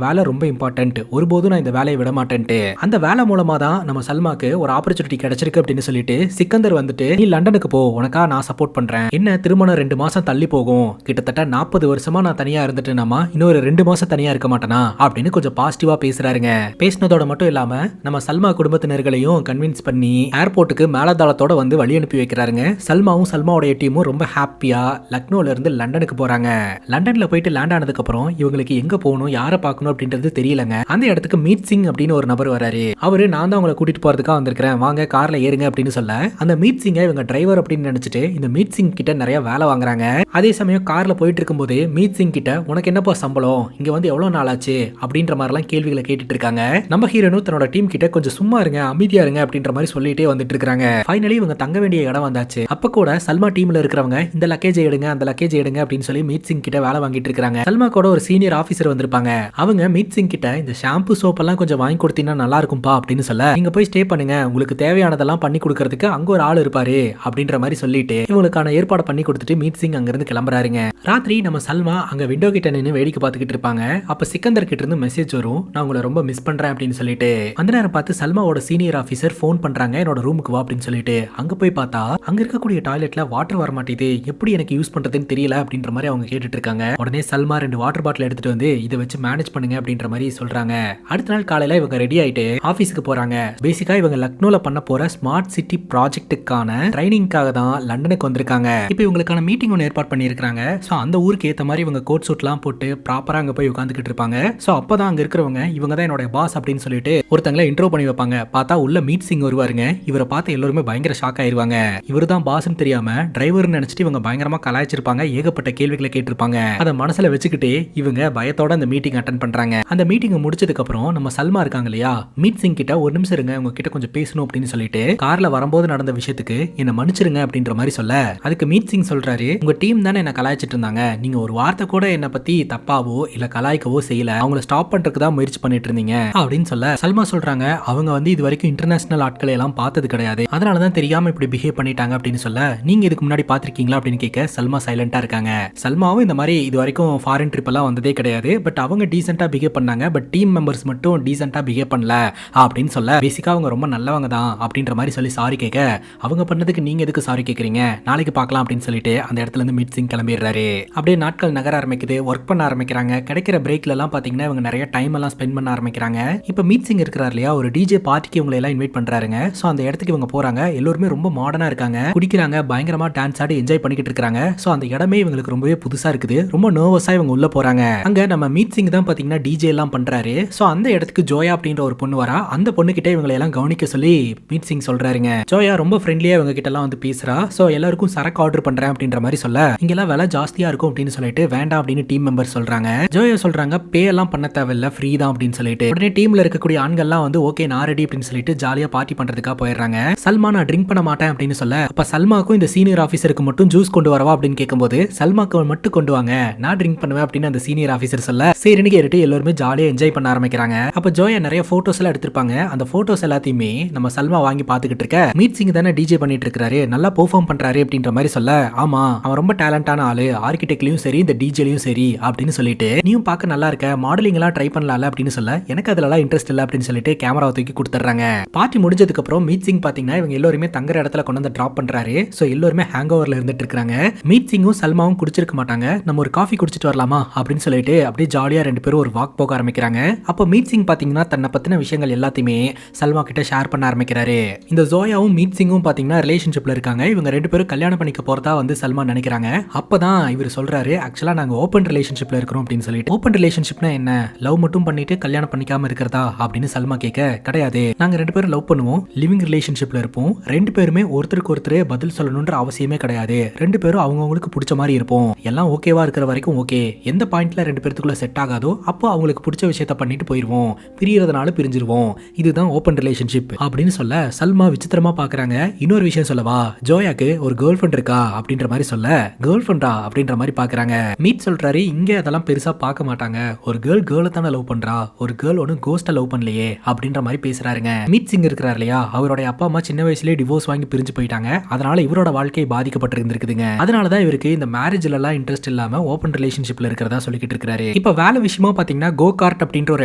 வேலை ரொம்ப இம்பார்ட்டன்ட், ஒருபோதும் நான் இந்த வேலையை விட மாட்டேன்ட்டு. அந்த வேலை மூலமா தான் நம்ம சல்மாக்கு ஒரு ஆப்பர்ச்சுனிட்டி கிடைச்சிருக்கு அப்படின்னு சொல்லிட்டு சிக்கந்தர் வந்துட்டு, நீ லண்டனுக்கு போ, உனக்கா நான் சப்போர்ட் பண்றேன். என்ன திருமணம் 2 மாசம் தள்ளி போகும், கிட்டத்தட்ட 40 வருஷமா நான் தனியா இருந்துட்டேனாமா, இன்னொரு 2 மாசம் தனியா இருக்க மாட்டேனா அப்படின்னு கொஞ்சம் பாசிட்டிவா பேசுறாருங்க. பேசினதோட மட்டும் இல்லாம நம்ம சல்மா குடும்பத்தினர்களையும் கன்வின்ஸ் பண்ணி ஏர்போர்ட்டுக்கு மேலதாளத்தோட வந்து வழி அனுப்பி வைக்கிறாருங்க. சல்மாவும் சல்மாவுடைய டீமும் ரொம்ப ஹாப்பியா லக்னோல இருந்து லண்டனுக்கு போறாங்க. லண்டன்ல போயிட்டு லேண்ட் ஆனதுக்கு அப்புறம் இவங்களுக்கு எங்க போகணும், யாரை பார்க்கணும் அப்படின்றது தெரியலங்க. அந்த இடத்துக்கு மீட் சிங் அப்படின்னு ஒரு நபர் வராரு. அவரு, நான் தான் உங்களை கூட்டிட்டு போறதுக்காக வந்திருக்கிறேன், வாங்க கார்ல ஏறுங்க அப்படின்னு சொல்ல, அந்த மீட் சிங்கை இவங்க டிரைவர் அப்படின்னு நினைச்சிட்டு இந்த மீட் சிங் கிட்ட நிறைய வேலை வாங்குறாங்க. அதே சமயம் கார்ல போயிட்டு இருக்கும்போது மீட் சிங் கிட்ட, உனக்கு என்னப்பா சம்பளம், இங்க வந்து எவ்வளவு நாள் ஆச்சு அப்படின்ற மாதிரி எல்லாம் கேள்விகளை கேட்டுட்டு இருக்காங்க. நம்ம ஹீரோனும் தன்னோட டீம் கிட்ட கொஞ்சம் சும்மா இருங்க, அமைதியா இருங்க அப்படின்ற மாதிரி சொல்லிட்டே வந்துட்டு இருக்காங்க. ஃபைனலி இவங்க தங்க வேண்டிய இடம் வந்தாச்சு. அப்ப கூட சல்மா டீம்ல இருக்கிறவங்க இந்த லக்கேஜ் எடுங்க அந்த லக்கேஜ் எடுங்க அப்படின்னு சொல்லி மீட் சிங் கிட்ட வேலை வாங்கிட்டு இருக்காங்க. சல்மா கூட ஒரு சீனியர் ஆபீசர் வந்திருப்பாங்க. அவங்க மீட் சிங் கிட்ட, இந்த ஷாம்பு சோப் எல்லாம் கொஞ்சம் வாங்கி கொடுத்தீங்கன்னா நல்லா இருக்கும்பா அப்படின்னு சொல்ல, நீங்க போய் ஸ்டே பண்ணுங்க, உங்களுக்கு தேவையானதெல்லாம் பண்ணி கொடுக்கறதுக்கு அங்க ஒரு ஆள் இருப்பாரு அப்படின்ற மாதிரி சொல்லிட்டு இவங்களுக்கான ஏற்பாடு பண்ணி கொடுத்துட்டு மீட் சிங் அங்க இருந்து கிளம்புறாருங்க. ராத்திரி நம்ம சல்மா அங்க விண்டோ கிட்ட நின்று வேடிக்கை பார்த்துக்கிட்டு இருப்பாங்க. அப்ப சிக்கந்தர் கிட்ட இருந்து மெசேஜ் வரும், நான் உங்களை ரொம்ப மிஸ் பண்றேன் அப்படின்னு சொல்லிட்டு. அந்த நேரம் பார்த்து சல்மாவோட சீனியர் ஆபீசர் போன் பண்றாங்க, என்னோட ரூமுக்கு வா அப்படின்னு சொல்லிட்டு. அங்க போய் பார்த்தா அங்க இருக்கக்கூடிய டாய்லெட்ல வாட்டர் வர மாட்டேது, எப்படி எனக்கு யூஸ் பண்றதுன்னு தெரியல அப்படின்ற மாதிரி அவங்க கேட்டுட்டு இருக்காங்க. உடனே சல்மா 2 வாட்டர் பாட்டில் எடுத்துட்டு வந்து இதை வச்சு மேனேஜ் பண்ணுங்க அப்படின்ற மாதிரி சொல்றாங்க. அடுத்த நாள் காலையில இவங்க ரெடி ஆயிட்டு ஆபீஸ்க்கு போறாங்க. பேசிக்கா இவங்க லக்னோல பண்ண போற ஸ்மார்ட் சிட்டி ப்ராஜெக்ட்டுக்கான ட்ரைனிங்காக தான் லண்டனுக்கு வந்திருக்காங்க. இப்போ இவங்களுக்கான மீட்டிங் ஒன்று ஏற்பாடு பண்ணியிருக்காங்க. ஸோ அந்த ஊருக்கு ஏற்ற மாதிரி இவங்க கோட் சூட்லாம் போட்டு ப்ராப்பரா அங்க போய் உட்காந்துக்கிட்டு இருப்பாங்க. ஸோ அப்பதான் அங்க இருக்கிறவங்க இவங்க தான் என்னோட பாஸ் அப்படின்னு சொல்லிட்டு ஒருத்தங்களை இன்ட்ரோ பண்ணி வைப்பாங்க. பார்த்தா உள்ள மீட் சிங் வருவாருங்க. இவரை பார்த்து எல்லாருமே பயங்கர ஷாக் ஆயிருவாங்க. இவர் தான் பாஸ்ன்னு தெரியாம டிரைவர்னு நினைச்சிட்டு இவங்க பயங்கரமா கலாய்ச்சிருப்பாங்க, ஏகப்பட்ட கேள்விகளை கேட்டிருப்பாங்க. அதை மனசுல வச்சுக்கிட்டு இவங்க பயத்தோட அந்த மீட்டிங் அட்டன் பண்றாங்க. அந்த மீட்டிங் முடிச்சதுக்கு அப்புறம் நம்ம சல்மா இருக்காங்க இல்லையா, மீட் சிங் கிட்ட, ஒரு நிமிஷம் இருங்க, உங்ககிட்ட கொஞ்சம் பேசணும் அப்படின்னு சொல்லிட்டு கார்ல வரும்போது நடந்த விஷயத்துக்கு என்ன மன்னிச்சிருங்க அப்படின்ற மாதிரி சொல்ல, அதுக்கு மீட் சிங் சொல்றாரு, உங்க டீம் தானே என்ன கலாய்ச்சிட்டு இருந்தாங்க, நீங்க ஒரு வார்த்தை கூட என்ன பத்தி தப்பாவோ இல்ல கலாய்க்கவோ செய்யல, அவங்கள ஸ்டாப் பண்றதுக்கு தான் முயற்சி பண்ணிட்டு இருந்தீங்க அப்படின்னு சொல்ல, சல்மா சொல்றாங்க, அவங்க வந்து இது வரைக்கும் இன்டர்நேஷனல் ஆட்களை எல்லாம் பார்த்தது கிடையாது, அதனாலதான் தெரியாம இப்படி பிஹேவ் பண்ணிட்டாங்க அப்படின்னு சொல்ல, நீங்க இதுக்கு முன்னாடி பாத்திருக்கீங்களா அப்படின்னு கேட்க சல்மா சைலண்டா இருக்காங்க. சல்மாவும் இந்த மாதிரி இது வரைக்கும் ஃபாரின் ட்ரிப் எல்லாம் வந்ததே கிடையாது, பட் அவங்க டீசென்ட்டா பிஹேவ் பண்ணாங்க, பட் டீம் மெம்பர்ஸ் மட்டும் டீசென்ட்டா பிஹேவ் பண்ணல அப்படின்னு சொல்ல, பேசிக்கா அவங்க ரொம்ப நல்லவங்க தான் அப்படின்ற மாதிரி சொல்லி சாரி கேட்க, அவங்க பண்ணதுக்கு நீங்க எதுக்கு சாரி கேட்கறீங்க, நாளைக்கு பார்க்கலாம் அப்படின்னு சொல்லிட்டு அந்த இடத்துல இருந்து மீட் சிங் கிளம்பிடுறாரு. அப்படியே நாட்கள் நகர ஆரம்பிக்குது, ஒர்க் பண்ண ஆரம்பிக்கிறாங்க. கிடைக்கிற பிரேக்ல எல்லாம் பாத்தீங்கன்னா இவங்க இவங்க நிறைய டைம் எல்லாம் ஸ்பெண்ட் பண்ண ஆரம்பிக்கிறாங்க. இப்போ மீட் சிங் இருக்கிறார் இல்லையா, ஒரு டிஜே பார்ட்டிக்கு இவங்களை எல்லாம் இன்வைட் பண்றாருங்க. சோ அந்த இடத்துக்கு இவங்க போறாங்க. எல்லாருமே ரொம்ப மாடர்னா இருக்காங்க, குடிக்கிறாங்க, பயங்கரமா டான்ஸ் ஆடி என்ஜாய் பண்ணிக்கிட்டு இருக்காங்க. சோ அந்த இடமே இவங்களுக்கு ரொம்பவே புதுசா இருக்குது. ரொம்ப நர்வஸா இவங்க உள்ள போறாங்க. அங்க நம்ம மீட் சிங் தான் பாத்தீங்கன்னா டிஜே எல்லாம் பண்றாரு. சோ அந்த இடத்துக்கு ஜோயா அப்படின்ற ஒரு பொண்ணு வரா. அந்த பொண்ணு கிட்ட இவங்களை எல்லாம் கவனிக்க சொல்லி மீட் சிங் சொல்றாருங்க. ஜோயா ரொம்ப ஃப்ரெண்ட்லியா இவங்க கிட்ட எல்லாம் வந்து பேசுறா. சோ எல்லாருக்கும் சரக்கு ஆர்டர் பண்றேன் அப்படின்ற மாதிரி சொல்ல, இங்கெல்லாம் விலை ஜாஸ்தியா இருக்கும் அப்படின்னு சொல்லிட்டு வேண்டாம் அப்படின்னு டீம் மெம்பர் சொல்றாங்க. ஜோயா சொல்றாங்க பே எல்லாம் பண்ண தேவையில்ல, ஃப்ரீ தான் அப்படின்னு சொல்லிட்டு. உடனே டீம்ல இருக்கக்கூடிய ஆண்கள்லாம் வந்து ஓகே நான் ரெடி அப்படின்னு சொல்லிட்டு ஜாலியா பார்ட்டி பண்றதுக்காக போயிடுறாங்க. சல்மா நான் ட்ரிங்க் பண்ண மாட்டேன் அப்படின்னு சொல்ல, அப்ப சல்மாக்கும் இந்த சீனியர் ஆபீசருக்கு மட்டும் ஜூஸ் கொண்டு வரவா அப்படின்னு கேட்கும்போது சல்மாக்கு மட்டும் கொண்டு வாங்க, நான் ட்ரிங்க் பண்ணுவேன் அப்படின்னு அந்த சீனியர் ஆபீசர் சொல்ல, சரின்னு கேட்டு எல்லாருமே ஜாலியா என்ஜாய் பண்ண ஆரம்பிக்கிறாங்க. அப்ப ஜோயா நிறைய போட்டோஸ் எல்லாம் எடுத்திருப்பாங்க. அந்த போட்டோஸ் எல்லாத்தையுமே நம்ம சல்மா வாங்கி பாத்துக்கிட்டு இருக்க, மீட் சிங் தானே டிஜே பண்ணிட்டு இருக்காரு, நல்லா பெர்ஃபார்ம் பண்றாரு அப்படின்ற மாதிரி சொல்ல, ஆமா அவன் ரொம்ப டேலண்டான ஆளு, ஆர்கிடெக்ட்லயும் சரி இந்த டிஜேலயும் சரி அப்படின்னு சொல்லிட்டு, நீயும் பார்க்க நல்லா இருக்க, மாடலிங் எல்லாம் ட்ரை பண்ணலாம்ல அப்படின்னு சொல்ல, எனக்கு அதுலலாம் இன்ட்ரெஸ்ட் இல்ல அப்படின்னு சொல்லிட்டு கேமராவை தூக்கி கொடுத்துறாங்க. பார்ட்டி முடிஞ்சதுக்கு அப்புறம் மீட் சிங் பாத்தீங்கன்னா இவங்க எல்லாருமே தங்குற இடத்துல கொண்டு வந்து டிராப் பண்றாரு. சோ எல்லாருமே ஹேங் ஓவர்ல இருந்துட்டு இருக்காங்க. மீட் சிங்கும் சல்மாவும் குடிச்சிருக்க மாட்டாங்க. நம்ம ஒரு காஃபி குடிச்சிட்டு வரலாமா அப்படின்னு சொல்லிட்டு அப்படியே ஜாலியா ரெண்டு பேரும் ஒரு வாக் போக ஆரம்பிக்கிறாங்க. அப்போ மீட் சிங் பாத்தீங்கன்னா தன்னை பத்தின விஷயங்கள் எல்லாத்தையுமே சல்மா கிட்ட ஷேர் பண்ண ஆரம்பிக்கிறாரு. இந்த ஜோயாவும் மீட் சிங்கும் பாத்தீங்கன்னா ரிலேஷன்ஷிப்ல இருக்காங்க. இவங்க ரெண்டு பேரும் கல்யாணம் பண்ணிக்க போறதா வந்து சல்மா நினைக்கிறாங்க. அப்பதான் இவர் சொல்றாரு, ஆக்சுவலா நாங்க ஓபன் ரிலேஷன்ஷிப்ல இருக்கிறோம் அப்படின்னு சொல்லிட்டு. ஓபன் ரிலேஷன்ஷிப்னா என்ன, லவ் மட்டும் பண்ணிட்டு கல்யாணம் பண்ணிக்காம இருக்கிறதா அப்படின்னு சல்மா கேட்க, கிடையாது நாங்க ரெண்டு பேரும் லவ் பண்ணுவோம், லிவிங் ரிலேஷன்ஷிப்ல இருப்போம், ரெண்டு பேருமே ஒருத்தருக்கு ஒருத்தர் பதில் சொல்லணும்ன்ற அவசியமே கிடையாது, ரெண்டு பேரும் அவங்களுக்கு பிடிச்ச மாதிரி இருப்போம், எல்லாம் ஓகேவா இருக்கிற வரைக்கும் ஓகே, எந்த பாயிண்ட்ல ரெண்டு பேருக்குள்ள செட் ஆகாதோ அப்போ அவங்களுக்கு பிடிச்ச விஷயத்த பண்ணிட்டு போயிருவோம், பிரியறதுனால பிரிஞ்சிருவோம், இதுதான் ஓபன் ரிலேஷன்ஷிப் அப்படின்னு சொல்ல சல்மா விசித்திரமா பாக்குறாங்க. இன்னொரு விஷயம் சொல்லவா, ஜோயாக்கு ஒரு கேர்ள் ஃப்ரெண்ட் இருக்கா அப்படின்ற மாதிரி சொல்ல, கேர்ள் ஃப்ரெண்டா அப்படின்ற மாதிரி பாக்குறாங்க. மீட் சொல்றாரு, இங்க அதெல்லாம் பெருசா பார்க்க மாட்டாங்க, ஒரு கேர்ள் தானே லவ் பண்றா, ஒரு கேர்ள் ஒன்னும் கோஸ்ட லவ் பண்ணலையே அப்படின்ற மாதிரி பேசுறாருங்க. மீட் சிங் இருக்கிறார் இல்லையா, அவருடைய அப்பா அம்மா சின்ன வயசுலயே டிவோர்ஸ் வாங்கி பிரிஞ்சு போயிட்டாங்க. அதனால இவரோட வாழ்க்கை பாதிக்கப்பட்டிருந்திருக்குதுங்க. அதனாலதான் இவருக்கு இந்த மேரேஜ்ல எல்லாம் இன்ட்ரெஸ்ட் இல்லாம ஓபன் ரிலேஷன்ஷிப்ல இருக்கிறதா சொல்லிக்கிட்டு இருக்காரு. இப்ப வேலை விஷயமா பாத்தீங்கன்னா கோ கார்ட் அப்படின்ற ஒரு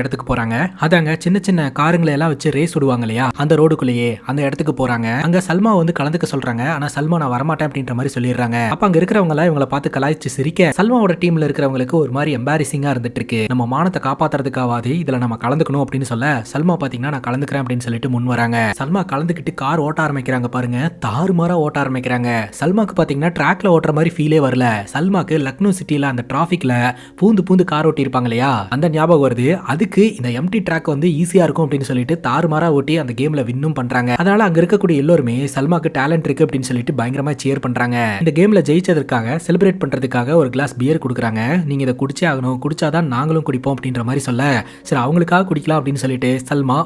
இடத்துக்கு போறாங்க. அதாங்க சின்ன சின்ன காருங்களை எல்லாம் வச்சு ரேஸ் விடுவாங்க இல்லையா, அந்த ரோடுக்குள்ளேயே அந்த இடத்துக்கு போறாங்க. அங்க சல்மா வந்து கலந்துக்க சொல்றாங்க. ஆனா சல்மா நான் வரமாட்டேன் அப்படின்ற மாதிரி சொல்லிடுறாங்க. அப்ப அங்க இருக்கிறவங்க எல்லாம் இவங்களை பார்த்து கலாய்ச்சி சிரிக்க, சல்மாவோட டீம்ல இருக்கிறவங்களுக்கு ஒரு மாதிரி எம்பாரசிங்கா இருந்துட்டு இருக்கு. நம்ம மானத்தை காப்பாத்துறதுக்காவது இதுல நம்ம கலந்துக்கணும் அப்படின்னு சொல்ல, சல்மா பாத்தீங்கன்னா நான் கலந்துக்கிறேன் அப்படின்னு சொல்லிட்டு முன் வராங்க. சல்மா கலந்துக்கிட்டு கார் ஓட்ட ஆரம்பிக்கிறாங்க. பாருங்க தாறுமாறா ஓட்ட ஆரம்பிக்கிறாங்க. சல்மாக்கு பாத்தீங்கன்னா ட்ராக்ல ஓட்டுற மாதிரி ஃபீலே வரல. சல்மாக்கு லக்னோ சிட்டில அந்த டிராபிக்ல பூந்து கார் ஓட்டி இருப்பாங்க இல்லையா, அந்த ஞாபகம் வருது. அதுக்கு இந்த எம்டி ட்ராக் வந்து ஈஸியா இருக்கும் அப்படின்னு சொல்லிட்டு தாறுமாறா ஓட்டி அந்த கேம்ல வின்னும் பண்றாங்க. அதனால அங்க இருக்கக்கூடிய எல்லாருமே சல்மாக்கு டேலண்ட் இருக்கு அப்படின்னு சொல்லிட்டு பயங்கரமா சேர் பண்றாங்க. இந்த கேம்ல ஜெயிச்சதற்காக செலிப்ரேட் பண்றதுக்காக ஒரு கிளாஸ் பியர் கொடுக்குறாங்க. நீங்க இதை குடிச்சே ஆகணும், குடிச்சாதான் நாங்களும் குடிப்போம் அப்படின்ற மாதிரி சொல்ல, சரி அவங்களுக்காக குடிக்கலாம் அப்படின்னு சொல்லிட்டு சல்மா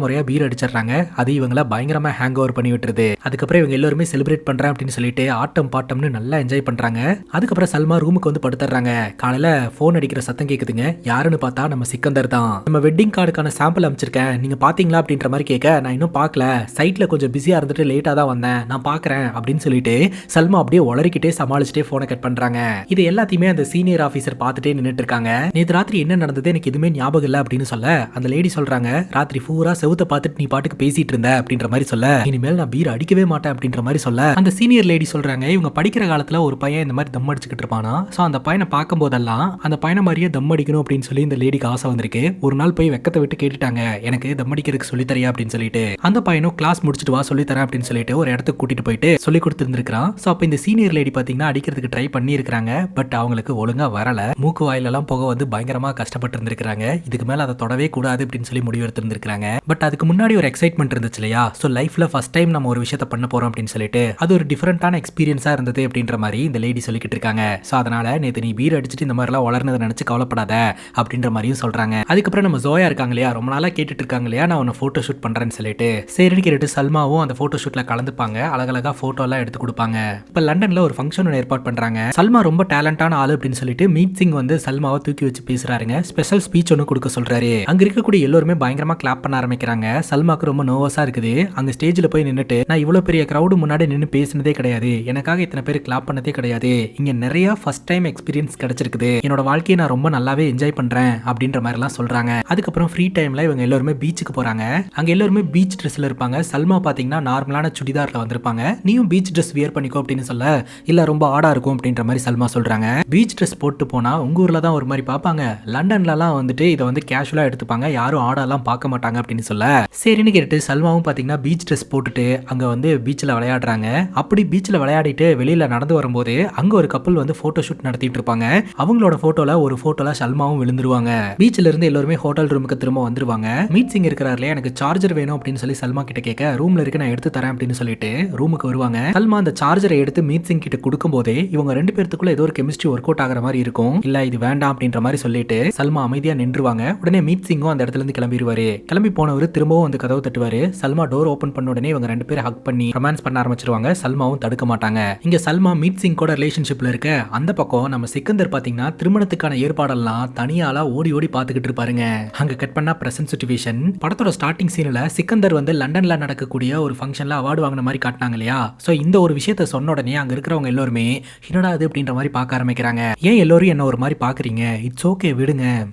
முறையா பீர் அடிச்சிடறாங்க. அது இவங்களை பயங்கரமா ஹேங் ஓவர் பண்ணி விட்டுருது. அதுக்கப்புறம் இவங்க எல்லாருமே செலிப்ரேட் பண்றேன் அப்படின்னு சொல்லிட்டு ஆட்டம் பாட்டம்னு நல்லா என்ஜாய் பண்றாங்க. அதுக்கப்புறம் சல்மா ரூமுக்கு வந்து படுத்துறாங்க. காலையில போன் அடிக்கிற சத்தம் கேக்குதுங்க. யாருன்னு பார்த்தா நம்ம சிக்கந்தர் தான். நம்ம வெட்டிங் கார்டுக்கான சாம்பிள் அமைச்சிருக்கேன், நீங்க பாத்தீங்களா அப்படின்ற மாதிரி கேட்க, நான் இன்னும் பார்க்கல, சைட்ல கொஞ்சம் பிஸியா இருந்துட்டு லேட்டா தான் வந்தேன், நான் பாக்குறேன் அப்படின்னு சொல்லிட்டு சல்மா அப்படியே உளறிக்கிட்டே சமாளிச்சுட்டே போனை கட் பண்றாங்க. இது எல்லாத்தையுமே அந்த சீனியர் ஆபீசர் பார்த்துட்டே நின்னுட்டு இருக்காங்க. நேற்று ராத்திரி என்ன நடந்தது எனக்கு எதுவுமே ஞாபகம் இல்லை அப்படின்னு சொல்ல, அந்த லேடி சொல்றாங்க, ராத்திரி பூரா செவுத்த பார்த்துட்டு நீ பாட்டுக்கு பேசிட்டு இருந்த அப்படின்ற மாதிரி சொல்ல, இனிமேல் நான் பீர் அடிக்கவே மாட்டேன் அப்படின்ற மாதிரி சொல்ல, அந்த சீனியர் லேடி சொல்றாங்க, இவங்க படிக்கிற காலத்துல ஒரு பையன் இந்த மாதிரி தம் அடிச்சுக்கிட்டு இருப்பானா, சோ அந்த பையனை பார்க்கும் போதெல்லாம் அந்த பையனை மாதிரியே தம் அடிக்கணும் அப்படின்னு சொல்லி இந்த லேடிக்கு ஆசை வந்திருக்கு. ஒரு நாள் போய் வெக்கத்தை விட்டு கேட்டுட்டாங்க, எனக்கு தம் அடிக்கிறதுக்கு சொல்லி தரியா அப்படின்னு சொல்லிட்டு. அந்த பையனும் கிளாஸ் முடிச்சுட்டு வா சொல்லி தரேன் அப்படின்னு சொல்லிட்டு ஒரு இடத்துக்கு கூட்டிட்டு போயிட்டு சொல்லி கொடுத்துருந்துருக்கான். சோ அப்ப இந்த சீனியர் லேடி பாத்தீங்கன்னா அடிக்கிறதுக்கு ட்ரை பண்ணி இருக்காங்க. பட் அவங்களுக்கு ஒழுங்கா வரல. மூக்கு வாயிலெல்லாம் புகை வந்து பயங்கரமா கஷ்டப்பட்டு இருந்திருக்காங்க. இதுக்கு மேல அதை தொடவே கூடாது அப்படின்னு சொல்லி முடிவு எடுத்திருந்திருக்காங்க. பட் அதுக்கு முன்னாடி ஒரு எக்ஸைட்மெண்ட் இருந்துச்சு இல்லையா, சோ லைஃப்ல ஃபர்ஸ்ட் டைம் நம்ம ஒரு விஷயத்த பண்ண போறோம் அப்படின்னு சொல்லிட்டு அது ஒரு டிஃபரெண்டான எக்ஸ்பீரியன்ஸா இருந்தது அப்படின்ற மாதிரி இந்த லேடி சொல்லிக்கிட்டு இருக்காங்க. சோ அதனால நேத்து நீ பீர் அடிச்சுட்டு இந்த மாதிரி எல்லாம் வளர்னதை நினைச்சு கவலைப்படாத அப்படின்ற மாதிரியும் சொல்றாங்க. அதுக்கப்புறம் நம்ம ஜோயா இருக்காங்க இல்லையா, ரொம்ப நாளா கேட்டுட்டு இருக்காங்க இல்லையா, நான் உன்னை போட்டோ ஷூட் பண்றேன்னு சொல்லிட்டு, சரின்னு கேட்டு சல்மாவும் அந்த போட்டோ ஷூட்ல கலந்துப்பாங்க. அழகழகா போட்டோ எல்லாம் எடுத்து கொடுப்பாங்க. இப்ப லண்டன்ல ஒரு ஃபங்க்ஷன் ஏற்பாடு பண்றாங்க. சல்மா ரொம்ப டேலண்டான ஆளு அப்படின்னு சொல்லிட்டு மீட் சிங் வந்து சல்மாவை தூக்கி வச்சு பேசுறாருங்க. ஸ்பெஷல் ஸ்பீச் ஒன்னு கொடுக்க சொல்றாரு. அங்க இருக்கக்கூடிய எல்லாருமே பயங்கரமா கிளாப் பண்ண ஆரம்பிக்கிறாங்க. சல்மாக்கு ரொம்ப நர்வஸா இருக்குது. அங்க ஸ்டேஜ்ல போய் நின்னுட்டு, நான் இவ்வளவு பெரிய கிரௌடு முன்னாடி நின்று பேசினதே கிடையாது, எனக்காக இத்தனை பேர் கிளாப் பண்ணதே கிடையாது, இங்க நிறைய ஃபர்ஸ்ட் டைம் எக்ஸ்பீரியன்ஸ் கிடைச்சிருக்குது, என்னோட வாழ்க்கையை நான் ரொம்ப நல்லாவே என்ஜாய் பண்றேன் அப்படின்ற மாதிரி எல்லாம் சொல்றாங்க. அதுக்கப்புறம் ஃப்ரீ டைம்ல இவங்க எல்லாருமே பீச்சுக்கு போறாங்க. அங்க எல்லாருமே பீச் ட்ரெஸ்ல இருப்பாங்க. சல்மா பாத்தீங்கன்னா நார்மலான சுடிதார்ல வந்திருப்பாங்க. நீயும் பீச் ட்ரெஸ் வியர் பண்ணிக்கோ அப்படின்னு சொல்ல, இல்ல ரொம்ப ஆடா இருக்கும் அப்படின்ற மாதிரி சல்மா சொல்றாங்க. பீச் ட்ரெஸ் போட்டு போனா உங்க ஊர்ல தான் ஒரு மாதிரி பாப்பாங்க, லண்டன்ல சல்மாலாம் வந்துட்டு இதை வந்து கேஷுவலா எடுத்துப்பாங்க, யாரும் ஆடெல்லாம் பார்க்க மாட்டாங்க அப்படின்னு சொல்ல சரின்னு கேட்டு சல்மாவும் பாத்தீங்கன்னா பீச் ட்ரெஸ் போட்டுட்டு அங்க வந்து பீச்ல விளையாடுறாங்க. அப்படி பீச்ல விளையாடிட்டு வெளியில நடந்து வரும்போது அங்க ஒரு கப்பல் வந்து போட்டோ ஷூட் நடத்திட்டு இருப்பாங்க. அவங்களோட போட்டோல ஒரு போட்டோல சல்மாவும் விழுந்துருவாங்க. பீச்ல இருந்து எல்லாருமே ஹோட்டல் ரூமுக்கு திரும்ப வந்துருவாங்க. மீட் சிங் இருக்கிறார்ல, எனக்கு சார்ஜர் வேணும் அப்படின்னு சொல்லி சல்மா கிட்ட கேட்க ரூம்ல இருக்கு நான் எடுத்து தரேன் அப்படின்னு சொல்லிட்டு ரூமுக்கு வருவாங்க. சல்மா அந்த சார்ஜரை எடுத்து மீட் சிங் கிட்ட கொடுக்கும் போதே இவங்க ரெண்டு பேருக்குள்ள ஏதோ ஒரு கெமிஸ்ட்ரி ஒர்க் அவுட் ஆகிற மாதிரி இருக்கும். இல்ல இது வேண்டாம் அப்படின்ற மாதிரி சொல்லிட்டு சல்மா அமைதியா நின்றுவாங்க. உடனே மீட் சிங்கும் அந்த இடத்துல இருந்து கிளம்பிடுவாரு. கிளம்பி போனவர் திரும்பவும் வந்து கதவு தட்டுவாரு. சல்மா டோர் ஓபன் பண்ண உடனே இவங்க ரெண்டு பேரும் ஹக் பண்ணி ரொமான்ஸ் பண்ண ஆரம்பிச்சிருவாங்க. சல்மாவும் தடுக்க மாட்டாங்க. இங்க சல்மா மீட் சிங் கூட ரிலேஷன்ஷிப்ல இருக்க, அந்த பக்கம் நம்ம சிக்கந்தர் பாத்தீங்கன்னா திருமணத்துக்கான ஏற்பாடெல்லாம் தனியால ஓடி ஓடி பாத்துக்கிட்டு இருப்பாருங்க. அங்க கட் பண்ணா பிரசன்ட் சிச்சுவேஷன். படத்தோட ஸ்டார்டிங் சீன்ல சிக்கந்தர் வந்து லண்டன்ல நடக்கக்கூடிய ஒரு ஃபங்க்ஷன்ல அவார்டு வாங்கின மாதிரி காட்டினாங்க இல்லையா. சோ இந்த ஒரு விஷயத்த சொன்ன உடனே அங்க இருக்கிறவங்க எல்லாருமே என்னடா அது அப்படின்ற மாதிரி பார்க்க ஆரம்பிக்கிறாங்க. ஏன் எல்லாரும் என்ன ஒரு மாதிரி பாக்குறீங்க, இட்ஸ் ஓகே விடுங்க,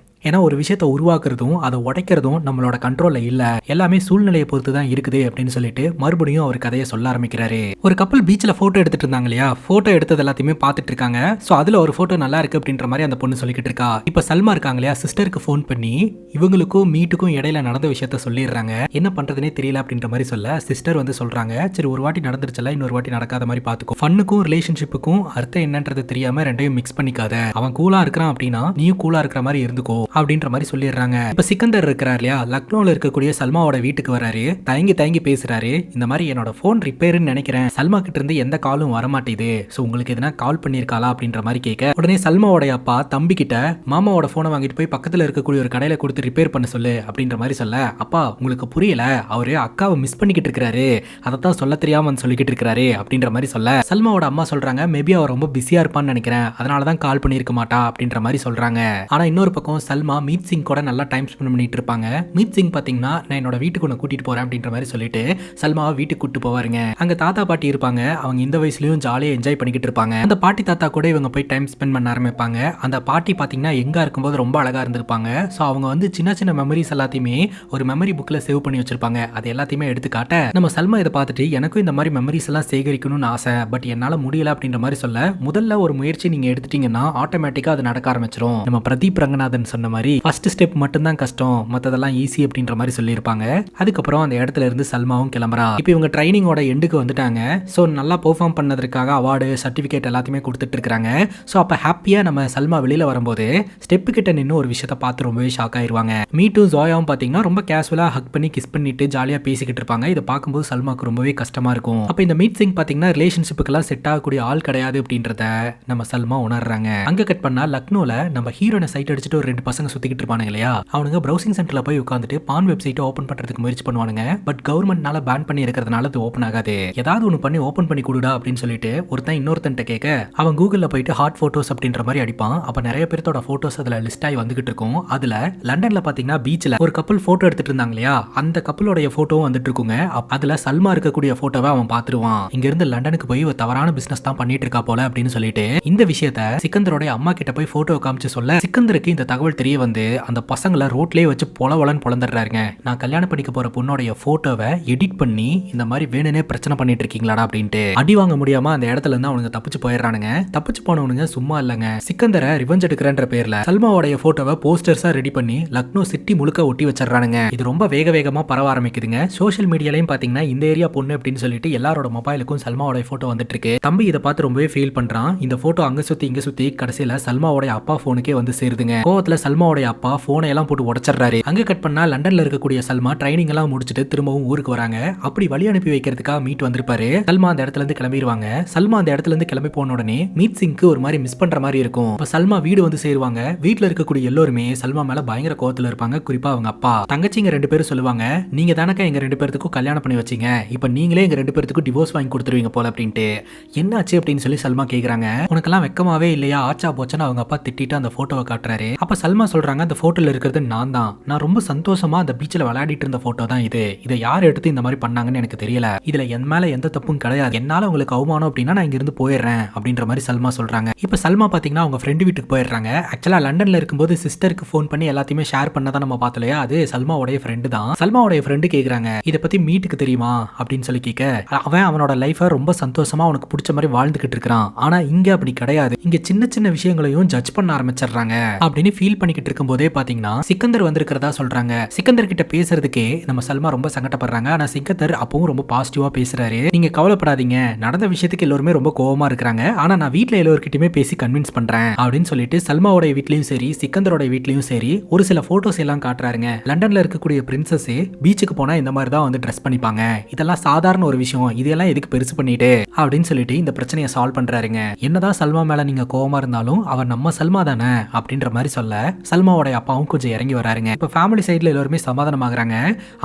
ஏன்னா ஒரு விஷயத்தை உருவாக்குறதும் அதை உடைக்கிறதும் நம்மளோட கண்ட்ரோல்ல இல்ல, எல்லாமே சூழ்நிலையை பொறுத்து தான் இருக்குது அப்படின்னு சொல்லிட்டு மறுபடியும் அவர் கதையை சொல்ல ஆரம்பிக்கிறாரு. ஒரு கப்பல் பீச்ல போட்டோ எடுத்துட்டு இருந்தாங்க இல்லையா, போட்டோ எடுத்தது எல்லாத்தையுமே பார்த்துட்டு இருக்காங்க. சோ அதுல ஒரு போட்டோ நல்லா இருக்கு அப்படின்ற மாதிரி அந்த பொண்ணு சொல்லிக்கிட்டு இருக்கா. இப்ப சல்மா இருக்காங்க இல்லையா, சிஸ்டருக்கு போன் பண்ணி இவங்களுக்கும் மீட்டுக்கும் இடையில நடந்த விஷயத்த சொல்லிடுறாங்க. என்ன பண்றதுனே தெரியல அப்படின்ற மாதிரி சொல்ல சிஸ்டர் வந்து சொல்றாங்க, சரி ஒரு வாட்டி நடந்துருச்சுல, இன்னொரு வாட்டி நடக்காத மாதிரி பாத்துக்கோ, ஃபன்னுக்கும் ரிலேஷன்ஷிப்புக்கும் அர்த்தம் என்னன்றது தெரியாம ரெண்டையும் மிக்ஸ் பண்ணிக்காத, அவன் கூலா இருக்கிறான் அப்படின்னா நீயும் கூலா இருக்கிற மாதிரி இருந்துக்கோ அப்படின்ற மாதிரி சொல்லிடுறாங்க. இப்ப சிக்கந்தர் இருக்கிறார் இல்லையா, லக்னோல இருக்கக்கூடிய சல்மாவோட வீட்டுக்கு வராரு. தயங்கி தயங்கி பேசுறாரு. இந்த மாதிரி என்னோட போன் ரிப்பேர்னு நினைக்கிறேன், சல்மா கிட்ட இருந்து எந்த காலும் வரமாட்டேது, சோ உங்களுக்கு எதனா கால் பண்ணிருக்காளா அப்படின்ற மாதிரி கேட்க உடனே சல்மாவோட அப்பா தம்பி கிட்ட மாமாவோட போனை வாங்கிட்டு போய் பக்கத்துல இருக்கக்கூடிய ஒரு கடையில கொடுத்து ரிப்பேர் பண்ண சொல்லு அப்படின்ற மாதிரி சொல்ல, அப்பா உங்களுக்கு புரியல, அவரு அக்காவை மிஸ் பண்ணிக்கிட்டு இருக்காரு, அதைத்தான் சொல்ல தெரியாம சொல்லிக்கிட்டு இருக்காரு அப்படின்ற மாதிரி சொல்ல சல்மாவோட அம்மா சொல்றாங்க, மேபி அவர் ரொம்ப பிஸியா இருப்பான்னு நினைக்கிறேன், அதனாலதான் கால் பண்ணிருக்க மாட்டா அப்படின்ற மாதிரி சொல்றாங்க. ஆனா இன்னொரு பக்கம் சல்மா மீட் சிங் கூட நல்லா டைம் ஸ்பெண்ட் பண்ணிட்டு இருப்பாங்க. மீட் சிங் பாத்தீங்கன்னா நான் என்னோட வீட்டுக்கு உன்னை கூட்டிட்டு போறேன் அப்படின்ற மாதிரி சொல்லிட்டு சல்மாவை வீட்டுக்கு கூட்டு போவாருங்க. அங்க தாத்தா பாட்டி இருப்பாங்க. அவங்க இந்த வயசுலயும் ஜாலியா என்ஜாய் பண்ணிக்கிட்டு இருப்பாங்க. அந்த பாட்டி தாத்தா கூட இவங்க போய் டைம் ஸ்பெண்ட் பண்ண ஆரம்பிப்பாங்க. அந்த பாட்டி பாத்தீங்கன்னா எங்க இருக்கும்போது ரொம்ப அழகா இருந்திருப்பாங்க. சோ அவங்க வந்து சின்ன சின்ன மெமரிஸ் எல்லாத்தையுமே ஒரு மெமரி புக்ல சேவ் பண்ணி வச்சிருப்பாங்க. அது எல்லாத்தையுமே எடுத்து காட்ட நம்ம சல்மா இதை பார்த்துட்டு எனக்கும் இந்த மாதிரி மெமரிஸ் எல்லாம் சேகரிக்கணும்னு ஆசை, பட் என்னால முடியல அப்படின்ற மாதிரி சொல்ல, முதல்ல ஒரு முயற்சி நீங்க எடுத்துட்டீங்கன்னா ஆட்டோமேட்டிக்கா அது நடக்க ஆரம்பிச்சிடும். நம்ம பிரதீப் ரங்கநாதன் சொன்ன மாதிரி ஃபர்ஸ்ட் ஸ்டெப் மட்டும் தான் கஷ்டம், மத்ததெல்லாம் ஈஸி அப்படின்ற மாதிரி சொல்லியிருப்பாங்க. அதுக்கப்புறம் அந்த இடத்துல இருந்து சல்மாவும் கிளம்புறா. இப்போ இவங்க ட்ரைனிங்கோட எண்டுக்கு வந்துட்டாங்க. ஸோ நல்லா பெர்ஃபார்ம் பண்ணதுக்காக அவார்டு சர்டிஃபிகேட் எல்லாத்தையுமே கொடுத்துட்டு இருக்காங்க. ஸோ அப்போ ஹாப்பியா நம்ம சல்மா வெளியில வரும்போது ஸ்டெப்பு கிட்ட நின்று ஒரு விஷயத்த பார்த்து ரொம்பவே ஷாக் ஆயிருவாங்க. மீட்டும் ஜோயாவும் பார்த்தீங்கன்னா ரொம்ப கேஷுவலா ஹக் பண்ணி கிஸ் பண்ணிட்டு ஜாலியா பேசிக்கிட்டு இருப்பாங்க. இதை பார்க்கும்போது சல்மாக்கு ரொம்பவே கஷ்டமா இருக்கும். அப்போ இந்த மீட் சிங் பார்த்தீங்கன்னா ரிலேஷன்ஷிப்புக்கெல்லாம் செட் ஆகக்கூடிய ஆள் கிடையாது அப்படின்றத நம்ம சல்மா உணர்றாங்க. அங்க கட் பண்ணா லக்னோல நம்ம ஹீரோனை சைட் அடிச்சுட்டு ஒரு ரெண்டு பசங்க சுத்திக்கிட்டு இருப்பானுங்க இல்லையா, அவனுங்க ப்ரௌசிங் சென்டர்ல போய் உட்காந்துட்டு பான் வெப்சைட்டை ஓபன் பண்றதுக்கு முயற்சி பண்ணுவானுங்க. பட் கவர்மெண்ட்னால பேன் பண்ணி இருக்கிறதுனால அது ஓபன் ஆகாது. ஏதாவது ஒன்று பண்ணி ஓபன் பண்ணி கொடுடா அப்படின்னு சொல்லிட்டு ஒருத்தன் இன்னொருத்தன்ட்ட கேட்க அவன் கூகுள்ல போயிட்டு ஹாட் போட்டோஸ் அப்படின்ற மாதிரி அடிப்பான். அப்ப நிறைய பேர்த்தோட போட்டோஸ் அதுல லிஸ்ட் ஆகி வந்துகிட்டு இருக்கும். அதுல லண்டன்ல பாத்தீங்கன்னா பீச்ல ஒரு கப்பல் போட்டோ எடுத்துட்டு இருந்தாங்க இல்லையா, அந்த கப்பலோடைய போட்டோவும் வந்துட்டு இருக்குங்க. அதுல சல்மா இருக்கக்கூடிய போட்டோவை அவன் பாத்துருவான். இங்க இருந்து லண்டனுக்கு போய் ஒரு தவறான பிசினஸ் தான் பண்ணிட்டு இருக்கா போல அப்படின்னு சொல்லிட்டு இந்த விஷயத்த சிக்கந்தரோட அம்மா கிட்ட போய் போட்டோ காமிச்சு சொல்ல சிக்கந்தருக்கு இந்த தகவல் தெரிய வந்து அந்த பசங்களை ரோட்லயே வச்சு பொலவலன்னு பொழந்துடுறாருங்க. நான் கல்யாணம் பண்ணிக்க போற பொண்ணோடைய போட்டோவை எடிட் பண்ணி இந்த மாதிரி வேணுனே பிரச்சனை பண்ணிட்டு இருக்கீங்களாடா அப்படின்ட்டு அடி வாங்க முடியாம அந்த இடத்துல இருந்து அவனுங்க தப்பிச்சு போயிடுறானுங்க. தப்பிச்சு போனவனுங்க சும்மா இல்லங்க, சிக்கந்தரை ரிவெஞ்ச் எடுக்கிறன்ற பேர்ல சல்மாவோடைய போட்டோவை போஸ்டர்ஸா ரெடி பண்ணி லக்னோ சிட்டி முழுக்க ஒட்டி வச்சிடறானுங்க. இது ரொம்ப வேக வேகமா பரவ ஆரம்பிக்குதுங்க. சோஷியல் மீடியாலையும் பாத்தீங்கன்னா இந்த ஏரியா பொண்ணு அப்படின்னு சொல்லிட்டு எல்லாரோட மொபைலுக்கும் சல்மாவோட போட்டோ வந்துட்டு இருக்கு. தம்பி இதை பார்த்து ரொம்பவே ஃபீல் பண்றான். இந்த போட்டோ அங்க சுத்தி இங்க சுத்தி கடைசியில சல்மாவோட அப்பா போனுக்கே வந்து சேருதுங்க. கோவத்துல சல்மாவோட அப்பா போனை எல்லாம் போட்டு உடைச்சிடுறாரு. அங்க கட் பண்ணா லண்டன்ல இருக்கக்கூடிய சல்மா ட்ரைனிங் எல்லாம் முடிச்சுட்டு திரும்பவும் ஊருக்கு வராங்க. அப்படி வழி அனுப்பி வைக்கிறதுக்காக மீட் வந்திருப்பாரு. சல்மா அந்த இடத்துல இருந்து கிளம்பிடுவாங்க. சல்மா அந்த இடத்துல இருந்து கிளம்பி போன உடனே மீட் சிங்க்கு ஒரு மாதிரி மிஸ் பண்ற மாதிரி இருக்கும். அப்ப சல்மா வீடு வந்து சேருவாங்க. வீட்டுல இருக்கக்கூடிய எல்லாருமே சல்மா மேல பயங்கர கோவத்துல இருப்பாங்க. குறிப்பா அவங்க அப்பா தங்கச்சிங்க ரெண்டு பேரும் சொல்லுவாங்க, நீங்க தானக்கா எங்க ரெண்டு பேருக்கும் கல்யாணம் பண்ணி வச்சீங்க, இப்ப நீங்களே எங்க ரெண்டு பேருக்கும் டிவோர்ஸ் வாங்கி கொடுத்துருவீங்க போல அப்படின்ட்டு. என்னாச்சு அப்படின்னு சொல்லி சல்மா கேக்குறாங்க. உனக்கெல்லாம் வெக்கமாவே இல்லையா, ஆச்சா போச்சான்னு அவங்க அப்பா திட்டிட்டு அந்த போட்டோவை காட்டுறாரு. அப்ப சல்மா சொல்றாங்க, அந்த போட்டோல இருக்கிறது நான் தான், நான் ரொம்ப சந்தோஷமா அந்த பீச்ல விளையாடிட்டு இருந்த போட்டோ தான் இது, இதை யார் எடுத்து இந்த மாதிரி பண்ணாங்கன்னு எனக்கு தெரியல, இதுல என் மேல எந்த தப்பும் கிடையாது, என்னால உங்களுக்கு அவமானம் அப்படின்னா நான் இங்க இருந்து போயிடுறேன் அப்படின்ற மாதிரி சல்மா சொல்றாங்க. இப்ப சல்மா பாத்தீங்கன்னா அவங்க ஃப்ரெண்டு வீட்டுக்கு போயிடுறாங்க. ஆக்சுவலா லண்டன்ல இருக்கும்போது சிஸ்டருக்கு ஃபோன் பண்ணி எல்லாத்தையுமே ஷேர் பண்ணதான் நம்ம பார்த்தலையா, அது சல்மாவுடைய ஃப்ரெண்டு தான். சல்மாவுடைய ஃப்ரெண்டு கேக்குறாங்க, இதை பத்தி மீட்டுக்கு தெரியுமா அப்படின்னு சொல்லி கேட்க அவன் அவனோட லைஃபை ரொம்ப சந்தோஷமா அவனுக்கு பிடிச்ச மாதிரி வாழ்ந்துகிட்டு இருக்கான். ஆனா இங்க அப்படி கிடையாது, இங்க சின்ன சின்ன விஷயங்களையும் ஜட்ஜ் பண்ண ஆரம்பிச்சிடுறாங்க அப்படின்னு ஃபீல் பண்ணிக்கிட்டு பண்ணிக்கிட்டு இருக்கும் போதே பாத்தீங்கன்னா சிக்கந்தர் வந்திருக்கிறதா சொல்றாங்க. சிக்கந்தர் கிட்ட பேசுறதுக்கே நம்ம சல்மா ரொம்ப சங்கடப்படுறாங்க. ஆனா சிக்கந்தர் அப்பவும் ரொம்ப பாசிட்டிவா பேசுறாரு. நீங்க கவலைப்படாதீங்க, நடந்த விஷயத்துக்கு எல்லாருமே ரொம்ப கோவமா இருக்காங்க. ஆனா நான் வீட்டுல எல்லார்கிட்டயுமே பேசி கன்வின்ஸ் பண்றேன் அப்படின்னு சொல்லிட்டு சல்மாவோட வீட்லயும் சரி சிக்கந்தரோட வீட்லயும் சரி ஒரு சில போட்டோஸ் எல்லாம் காட்டுறாருங்க. லண்டன்ல இருக்கக்கூடிய பிரின்சஸ் பீச்சுக்கு போனா இந்த மாதிரி தான் வந்து ட்ரெஸ் பண்ணிப்பாங்க, இதெல்லாம் சாதாரண ஒரு விஷயம், இதெல்லாம் எதுக்கு பெருசு பண்ணிட்டு அப்படின்னு சொல்லிட்டு இந்த பிரச்சனையை சால்வ் பண்றாருங்க. என்னதான் சல்மா மேல நீங்க கோவமா இருந்தாலும் அவர் நம்ம சல்மா தானே அப்படின்ற மாதிரி சொல்ல சல்மாவோட அப்பாவும் கொஞ்சம் இறங்கி வராருங்க. இப்ப ஃபேமிலி சைடுல எல்லாருமே சமாதானமாகறாங்க.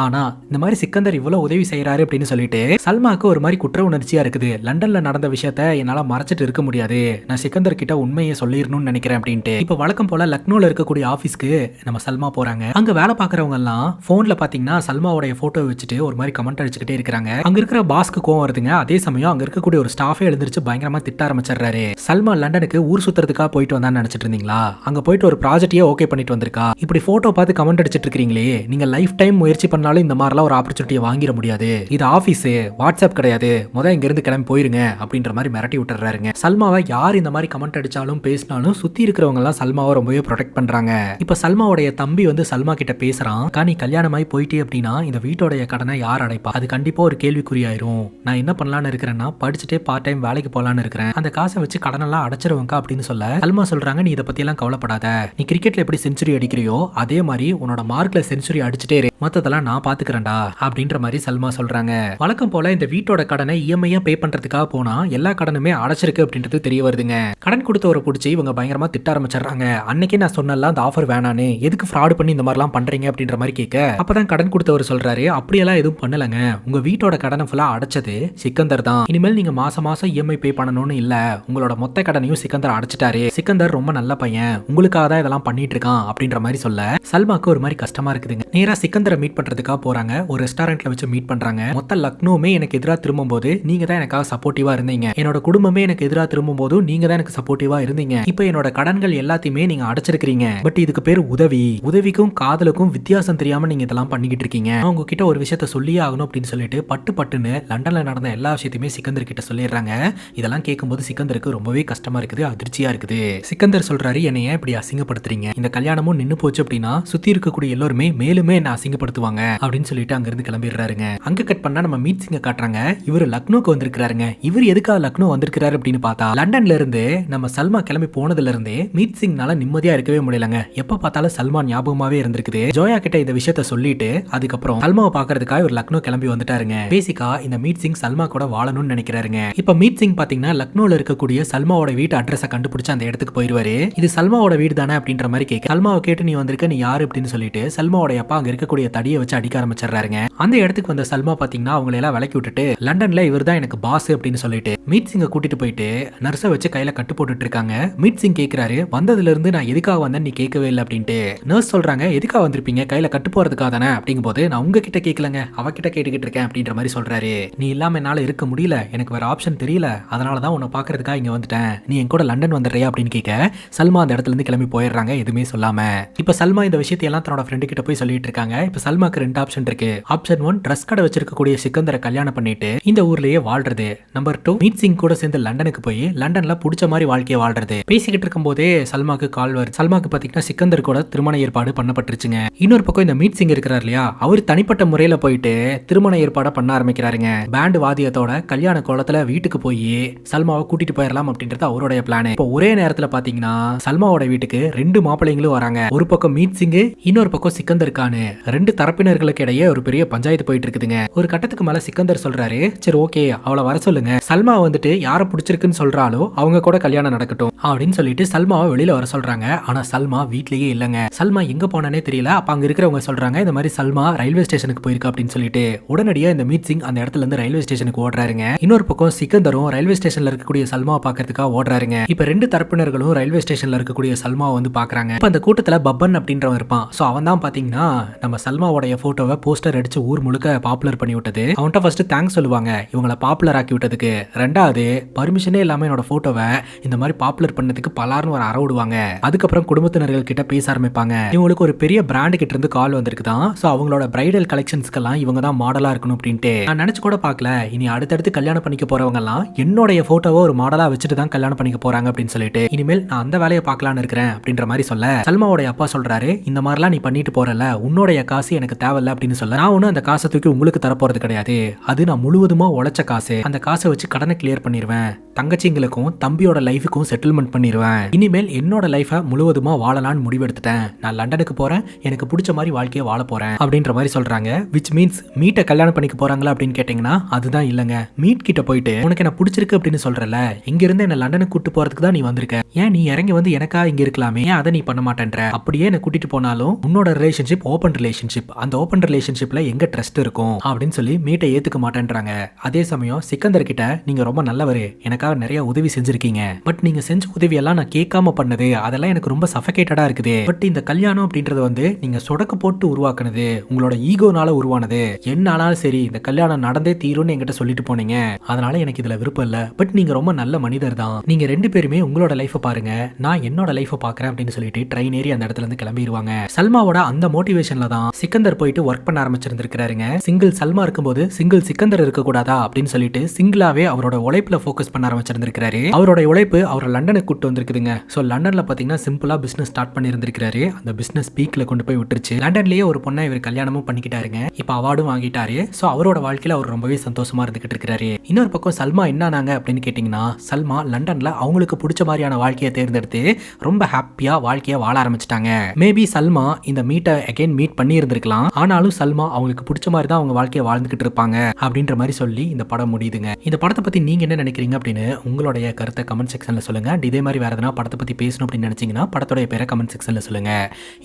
ஆனா இந்த மாதிரி சிக்கந்தர் இவ்வளவு உதவி செய்யறாரு அப்படின்னு சொல்லிட்டு சல்மாக்கு ஒரு மாதிரி குற்ற உணர்ச்சியா இருக்குது. லண்டன்ல நடந்த விஷயத்த என்னால மறைச்சிட்டு இருக்க முடியாது, நான் சிக்கந்தர் கிட்ட உண்மையை சொல்லிடணும்னு நினைக்கிறேன் அப்படின்ட்டு இப்ப வழக்கம் போல லக்னோல இருக்கக்கூடிய ஆபீஸ்க்கு நம்ம சல்மா போறாங்க. அங்க வேலை பாக்குறவங்க எல்லாம் போன்ல பாத்தீங்கன்னா சல்மாவோட போட்டோ வச்சுட்டு ஒரு மாதிரி கமெண்ட் அடிச்சுக்கிட்டே இருக்காங்க. அங்க இருக்கிற பாஸ்க்கு கோவம் வருதுங்க. அதே சமயம் அங்க இருக்கக்கூடிய ஒரு ஸ்டாஃபே எழுந்திருச்சு பயங்கரமா திட்ட ஆரம்பிச்சிடுறாரு. சல்மா லண்டனுக்கு ஊர் சுத்துறதுக்காக போயிட்டு வந்தான்னு நினைச்சிட்டு இருந்தீங்களா, அங்க போயிட்டு ஒரு ப்ராஜெக்டே ஓகே பண்ணிட்டு வந்திருக்கா, இப்படி போட்டோ பார்த்து கமெண்ட் அடிச்சிட்டு இருக்கீங்களே, நீங்க லைஃப் டைம் முயற்சி பண்ணாலும் இந்த மாதிரிலாம் ஒரு ஆப்பர்ச்சுனிட்டியை வாங்கிட முடியாது, இது ஆபீஸ் வாட்ஸ்அப் கிடையாது, முதல்ல இங்க இருந்து கிளம்பி போயிருங்க அப்படின்ற மாதிரி மிரட்டி விட்டுறாருங்க. சல்மாவை யார் இந்த மாதிரி கமெண்ட் அடிச்சாலும் பேசினாலும் சுத்தி இருக்கிறவங்க எல்லாம் சல்மாவை ரொம்பவே ப்ரொடெக்ட் பண்றாங்க. இப்ப சல்மாவுடைய தம்பி வந்து சல்மா கிட்ட பேசுறான், நீ கல்யாணமாய் போயிட்டே அப்படின்னா இந்த வீட்டோடைய கடனை யார் அடைப்பா, அது கண்டிப்பா ஒரு கேள்விக்குறியாயிரும், நான் என்ன பண்ணலான்னு இருக்கிறேன்னா படிச்சுட்டே பார்ட் டைம் வேலைக்கு போலான்னு இருக்கிறேன், அந்த காசை வச்சு கடனெல்லாம் அடைச்சிருவாங்க அப்படின்னு சொல்ல சல்மா சொல்றாங்க, நீ இதை பத்தி எல்லாம் கவலைப்படாத, நீ கிரிக்கெட்ல எப்படி செஞ்சுரி அடிக்கிறியோ அதே மாதிரி உன்னோட மார்க்ல செஞ்சுரி அடிச்சுட்டே இரு, மொத்தத்தெல்லாம் நான் பாத்துக்கிறேன்டா அப்படின்ற மாதிரி சல்மா சொல்றாங்க. வழக்கம் போல இந்த வீட்டோட கடனை இஎம்ஐயா பே பண்றதுக்காக போனா எல்லா கடனுமே அடைச்சிருக்கு அப்படின்றது தெரிய வருதுங்க. கடன் கொடுத்தவரை பிடிச்சி இவங்க பயங்கரமா திட்ட ஆரம்பிச்சிடுறாங்க. அன்னைக்கே நான் சொன்னல அந்த ஆஃபர் வேணானே, எதுக்கு ஃப்ராட் பண்ணி இந்த மாதிரிலாம் பண்றீங்க அப்படின்ற மாதிரி கேட்க அப்பதான் கடன் கொடுத்தவர் சொல்றாரு, அப்படியெல்லாம் எதுவும் பண்ணலங்க, உங்க வீட்டோட கடனை ஃபுல்லா அடைச்சது சிக்கந்தர் தான், இனிமேல் நீங்க மாசம் மாசம் இஎம்ஐ பே பண்ணணும்னு இல்ல, உங்களோட மொத்த கடனையும் சிக்கந்தர் அடைச்சிட்டாரு, சிக்கந்தர் ரொம்ப நல்ல பையன், உங்களுக்காக தான் இதெல்லாம் பண்ணிட்டு இருக்கான் அப்படின்ற மாதிரி சொல்ல சல்மாக்கு ஒரு மாதிரி கஷ்டமா இருக்குதுங்க. நேரா சிக்கந்தரை மீட் பண்றதுக்காக போறாங்க. ஒரு ரெஸ்டாரண்ட்ல வச்சு மீட் பண்றாங்க. மொத்த லக்னோமே எனக்கு எதிராக திரும்பும் போது நீங்க தான் எனக்காக சப்போர்ட்டிவா இருந்தீங்க, என்னோட குடும்பமே எனக்கு எதிராக திரும்பும் போதும் நீங்க தான் எனக்கு சப்போர்ட்டிவா இருந்தீங்க, இப்போ என்னோட கடன்கள் எல்லாத்தையுமே நீங்க அடைச்சிருக்கீங்க, பட் இதுக்கு பேர் உதவி, உதவிக்கும் காதலுக்கும் வித்தியாசம் தெரியாம நீங்க இதெல்லாம் பண்ணிக்கிட்டு இருக்கீங்க, அவங்க கிட்ட ஒரு விஷயத்த சொல்லியே ஆகணும் அப்படின்னு சொல்லிட்டு பட்டுன்னு லண்டன்ல நடந்த எல்லா விஷயத்தையுமே சிக்கந்தர் கிட்ட சொல்லிடுறாங்க. இதெல்லாம் கேட்கும்போது சிக்கந்தருக்கு ரொம்பவே கஷ்டமா இருக்குது, அதிர்ச்சியா இருக்குது. சிக்கந்தர் சொல்றாரு, என்னைய இப்படி அசிங்கப்படுத்துறீங்க, இந்த கல்யாணமும் நின்னு போச்சு அப்படின்னா சுத்தி இருக்கக்கூடிய எல்லாருமே மேலுமே என்ன அசிங்கப்படுத்துவாங்க அப்படின்னு சொல்லிட்டு அங்க இருந்து கிளம்பிடுறாருங்க. அங்க கட் பண்ணா நம்ம மீட் சிங்க காட்டுறாங்க. இவர் லக்னோக்கு வந்திருக்காருங்க. இவர் எதுக்காக லக்னோ வந்திருக்காரு அப்படின்னு பார்த்தா லண்டன்ல இருந்து நம்ம சல்மா கிளம்பி போனதுல இருந்தே மீட் சிங்னால நிம்மதியா இருக்கவே முடியலங்க. எப்ப பார்த்தாலும் சல்மா ஞாபகமாவே இருந்திருக்குது. ஜோயா கிட்ட இந்த விஷயத்த சொல்லிட்டு அதுக்கப்புறம் சல்மாவை பாக்குறதுக்காக இவர் லக்னோ கிளம்பி வந்துட்டாருங்க. பேசிக்கா இந்த மீட் சிங் சல்மா கூட வாழணும்னு நினைக்கிறாருங்க. இப்ப மீட் சிங் பாத்தீங்கன்னா லக்னோல இருக்கக்கூடிய சல்மாவோட வீட்டு அட்ரஸை கண்டுபிடிச்சு அந்த இடத்துக்கு போயிருவாரு. இது சல்மாவோட வீடு தானே அப்படின்ற மாதிரி கேட்க சல்மாவை கேட்டு நீ வந்திருக்க, நீ யாரு அப்படின்னு சொல்லிட்டு சல்மாவோட அப்பா அங்க இருக்கக்கூடிய தடியை வச்சு அடிக்க ஆரம்பிச்சிடுறாருங்க. அந்த இடத்துக்கு வந்த சல்மா பாத்தீங்கன்னா அவங்களை எல்லாம் விலக்கி விட்டுட்டு லண்டன்ல இவர் தான் எனக்கு பாஸ் அப்படின்னு சொல்லிட்டு மீட் சிங்கை கூட்டிட்டு போயிட்டு நர்ஸை வச்சு கையில கட்டு போட்டுட்டு இருக்காங்க. மீட் சிங் கேட்கிறாரு, வந்ததுல இருந்து நான் எதுக்காக வந்தேன் நீ கேட்கவே இல்லை அப்படின்ட்டு. நர்ஸ் சொல்றாங்க, எதுக்காக வந்திருப்பீங்க, கையில கட்டு போறதுக்காக தானே அப்படிங்கும் போது நான் உங்ககிட்ட கேட்கலங்க அவகிட்ட கேட்டுக்கிட்டு இருக்கேன் அப்படின்ற மாதிரி சொல்றாரு. நீ இல்லாம என்னால இருக்க முடியல, எனக்கு வேற ஆப்ஷன் தெரியல, அதனாலதான் உன்னை பாக்குறதுக்காக இங்க வந்துட்டேன், நீ என் கூட லண்டன் வந்துடுறியா அப்படின்னு கேட்க சல்மா அந்த இடத்துல இருந்து கிளம்பி போயிடுறாங்க எதுவுமே சொல்லாம. இப்ப சல்மா இந்த விஷயத்தை எல்லாம் தன்னோட ஃப்ரெண்டு கிட்ட போய் சொல்லிட்டு இருக்காங்க. இப்ப சல்மாக்கு 2 ஆப்ஷன் இருக்கு. ஆப்ஷன் 1 ட்ரெஸ் கடை வச்சிருக்கக்கூடிய சிக்கந்தரை கல்யாணம் பண்ணிட்டு இந்த ஊர்லயே வாழ்றது. நம்பர் 2 மீட் சிங் கூட சேர்ந்து லண்டனுக்கு போய் லண்டன்ல புடிச்ச மாதிரி வாழ்க்கையை வாழ்றது. பேசிக்கிட்டு இருக்கும் போதே சல்மாக்கு கால் வருது. சல்மாக்கு பாத்தீங்கன்னா சிக்கந்தர் கூட திருமண ஏற்பாடு பண்ணப்பட்டுருச்சுங்க. இன்னொரு பக்கம் இந்த மீட் சிங் இருக்கிறார் இல்லையா, அவர் தனிப்பட்ட முறையில போயிட்டு திருமண ஏற்பாடு பண்ண ஆரம்பிக்கிறாருங்க. பேண்ட் வாத்தியத்தோட கல்யாண கோலத்துல வீட்டுக்கு போய் சல்மாவை கூட்டிட்டு போயிடலாம் அப்படின்றது அவருடைய பிளான். இப்போ ஒரே நேரத்துல பாத்தீங்கன்னா சல்மாவோட வீட்டுக்கு 2 மாப்பிள்ளைங்களும் வராங்க. ஒரு பக்கம் மீட் சிங், இன்னொரு பக்கம் சிக்கந்தர் கான். 2 தரப்பினர்களுக்கு இடையே ஒரு பெரிய பஞ்சாயத்து போயிட்டு இருக்குதுங்க. ஒரு கட்டத்துக்கு மேல சிக்கந்தர் சொல்றாரு, சரி ஓகே அவளை வர சொல்லுங்க, சல்மா வந்துட்டு யார பிடிச்சிருக்குன்னு சொல்றாலோ அவங்க கூட கல்யாணம் நடக்கட்டும் அப்படின்னு சொல்லிட்டு சல்மாவை வெளியில வர சொல்றாங்க. ஆனா சல்மா வீட்லயே இல்லங்க. சல்மா எங்க போனானே தெரியல. அப்ப அங்க இருக்கிறவங்க சொல்றாங்க, இந்த மாதிரி சல்மா ரயில்வே ஸ்டேஷனுக்கு போயிருக்கா அப்படின்னு சொல்லிட்டு. உடனடியா இந்த மீட் சிங் அந்த இடத்துல இருந்து ரயில்வே ஸ்டேஷனுக்கு ஓடுறாருங்க. இன்னொரு பக்கம் சிக்கந்தரும் ரயில்வே ஸ்டேஷன்ல இருக்கக்கூடிய சல்மாவை பாக்கிறதுக்காக ஓடுறாருங்க. இப்ப 2 தரப்பினர்களும் ரயில்வே ஸ்டேஷன்ல இருக்கக்கூடிய சல்மாவை வந்து பாக்குறாங்க. இப்ப அந்த கூட்டத்துல பப்பன் அப்படின்றவன் இருப்பான். சோ அவன் தான் பாத்தீங்கன்னா நம்ம சல்மாவோட போட்டோவை போஸ்டர் அடிச்சு ஊர் முழுக்க பாப்புலர் பண்ணி விட்டது. அவன்கிட்ட ஃபர்ஸ்ட் தேங்க்ஸ் சொல்லுவாங்க இவங்களை பாப்புலர் ஆக்கி விட்டதுக்கு. 2வது பர்மிஷனே இல்லாம என்னோட போட்டோவை இந்த மாதிரி பாப்புலர் பண்ணதுக்கு பலார்னு ஒரு அற விடுவாங்க. அதுக்கப்புறம் குடும்பத்தினர்கள் கிட்ட பேச ஆரம்பிப்பாங்க. இவங்களுக்கு ஒரு பெரிய பிராண்ட் கிட்ட இருந்து கால் வந்திருக்குதான். சோ அவங்களோட பிரைடல் கலெக்ஷன்ஸ்க்கெல்லாம் இவங்க தான் மாடலா இருக்கணும் அப்படின்ட்டு. நான் நினைச்சு கூட பார்க்கல இனி அடுத்தடுத்து கல்யாணம் பண்ணிக்க போறவங்க எல்லாம் என்னோட போட்டோவை ஒரு மாடலா வச்சுட்டு தான் கல்யாணம் பண்ணிக்க போறாங்க அப்படின்னு சொல்லிட்டு இனிமேல் நான் அந்த வேலையை பார்க்கலான்னு இருக்கிறேன் அப்படின்ற மாதிரி சொல்ல சல்மாவோட அப்பா சொல்றாரு, இந்த மாதிரிலாம் நீ பண்ணிட்டு போறல, உன்னோடைய காசு எனக்கு தேவையில்ல அப்படின்னு சொல்ல, நான் ஒன்னும் அந்த காசை தூக்கி உங்களுக்கு தரப்போறது கிடையாது, அது நான் முழுவதுமா உழைச்ச காசு, அந்த காசை வச்சு கடனை கிளியர் பண்ணிடுவேன், தங்கச்சிங்களுக்கும் தம்பியோட லைஃபுக்கும் செட்டில்மெண்ட் பண்ணிடுவேன், இனிமேல் என்னோட லைஃபை முழுவதுமா வாழலான்னு முடிவெடுத்துட்டேன், நான் லண்டனுக்கு போறேன், எனக்கு பிடிச்ச மாதிரி வாழ்க்கையை வாழ போறேன் அப்படின்ற மாதிரி சொல்றாங்க. விச் மீன்ஸ் மீட்டை கல்யாணம் பண்ணிக்க போறாங்களா அப்படின்னு கேட்டீங்கன்னா அதுதான் இல்லங்க. மீட் கிட்ட போயிட்டு உனக்கு என்ன பிடிச்சிருக்கு அப்படின்னு சொல்றல, இங்க இருந்து என்ன லண்டனுக்கு கூட்டு போறதுக்கு தான் நீ வந்திருக்க, ஏன் நீ இறங்கி வந்து எனக்கா இங்க இருக்கலாமே, ஏன் அதை நீ பண்ண மாட்டேன்ற, அப்படியே என்ன கூட்டிட்டு போனாலும் உன்னோட ரிலேஷன்ஷிப் ஓபன் ரிலேஷன்ஷிப், அந்த ஓபன் ரிலேஷன்ஷிப்ல எங்க ட்ரஸ்ட் இருக்கும் அப்படின்னு சொல்லி மீட்டை ஏத்துக்க மாட்டேன்றாங்க. அதே சமயம் சிக்கந்தர் கிட்ட நீங்க ரொம்ப நல்லவரு, எனக்காக நிறைய உதவி செஞ்சிருக்கீங்க, பட் நீங்க செஞ்ச உதவி எல்லாம் நான் கேட்காம பண்ணது, அதெல்லாம் எனக்கு ரொம்ப சஃபகேட்டடா இருக்குது, பட் இந்த கல்யாணம் அப்படின்றது வந்து நீங்க சொடக்கு போட்டு உருவாக்குனது, உங்களோட ஈகோனால உருவானது, என்னாலும் சரி இந்த கல்யாணம் நடந்தே தீரும்னு என்கிட்ட சொல்லிட்டு போனீங்க, அதனால எனக்கு இதுல விருப்பம் இல்ல, பட் நீங்க ரொம்ப நல்ல மனிதர் தான், நீங்க ரெண்டு பேருமே உங்களோட லைஃபை பாருங்க, நான் என்னோட லைஃபை பாக்குறேன் அப்படின்னு சொல்லிட்டு ட்ரெயின் ஏறி அந்த இடத்துல இருந்து கிளம்பிடுவாங்க. சல்மாவோட அந்த மோட்டிவேஷன்ல தான் சிக்கந்தர் போயிட்டு ஒர்க் பண்ண ஆரம்பிச்சிருந்திருக்காருங்க. சிங்கிள் சல்மா இருக்கும்போது சிங்கிள் சிக்கந்தர் இருக்க கூடாதா அப்படின்னு சொல்லிட்டு சிங்கிளாவே அவரோட உழைப்புல ஃபோக்கஸ் பண்ண ஆரம்பிச்சிருந்திருக்காரு. அவரோட உழைப்பு அவரை லண்டனுக்கு கூட்டு வந்திருக்குதுங்க. ஸோ லண்டன்ல பாத்தீங்கன்னா சிம்பிளா பிசினஸ் ஸ்டார்ட் பண்ணி இருந்திருக்காரு. அந்த பிசினஸ் பீக்ல கொண்டு போய் விட்டுருச்சு. லண்டன்லயே ஒரு பொண்ணை இவர் கல்யாணமும் பண்ணிக்கிட்டாருங்க. இப்ப அவார்டும் வாங்கிட்டாரு. ஸோ அவரோட வாழ்க்கையில அவர் ரொம்பவே சந்தோஷமா இருந்துகிட்டு இருக்காரு. இன்னொரு பக்கம் சல்மா என்னானாங்க அப்படின்னு கேட்டீங்கன்னா, சல்மா லண்டன்ல அவங்களுக்கு பிடிச்ச மாதிரியான வாழ்க்கையை தேர்ந்தெடுத்து ரொம்ப ஹாப்பியா வாழ்க்கையை வாழ ஆரம்பிச்சிட்டாங்க. மேபி சல்மா இந்த மீட்டை அகைன் மீட் பண்ணி இருந்திருக்கலாம், ஆனாலும் சல்மா அவங்களுக்கு பிடிச்ச மாதிரி தான் அவங்க வாழ்க்கையை வாழ்ந்துகிட்டு இருப்பாங்க அப்படின்ற மாதிரி சொல்லி இந்த படம் முடியுதுங்க. இந்த படத்தை பத்தி நீங்க என்ன நினைக்கிறீங்க அப்படின்னு உங்களுடைய கருத்தை கமெண்ட் செக்ஷன்ல சொல்லுங்க. இதே மாதிரி வேற எதனா படத்தை பத்தி பேசணும் அப்படின்னு நினைச்சீங்கன்னா படத்தோட பேரை கமெண்ட் செக்ஷன்ல சொல்லுங்க.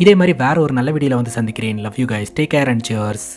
இதே மாதிரி வேற ஒரு நல்ல வீடியோல வந்து சந்திக்கிறேன். Love you guys, take care and cheers.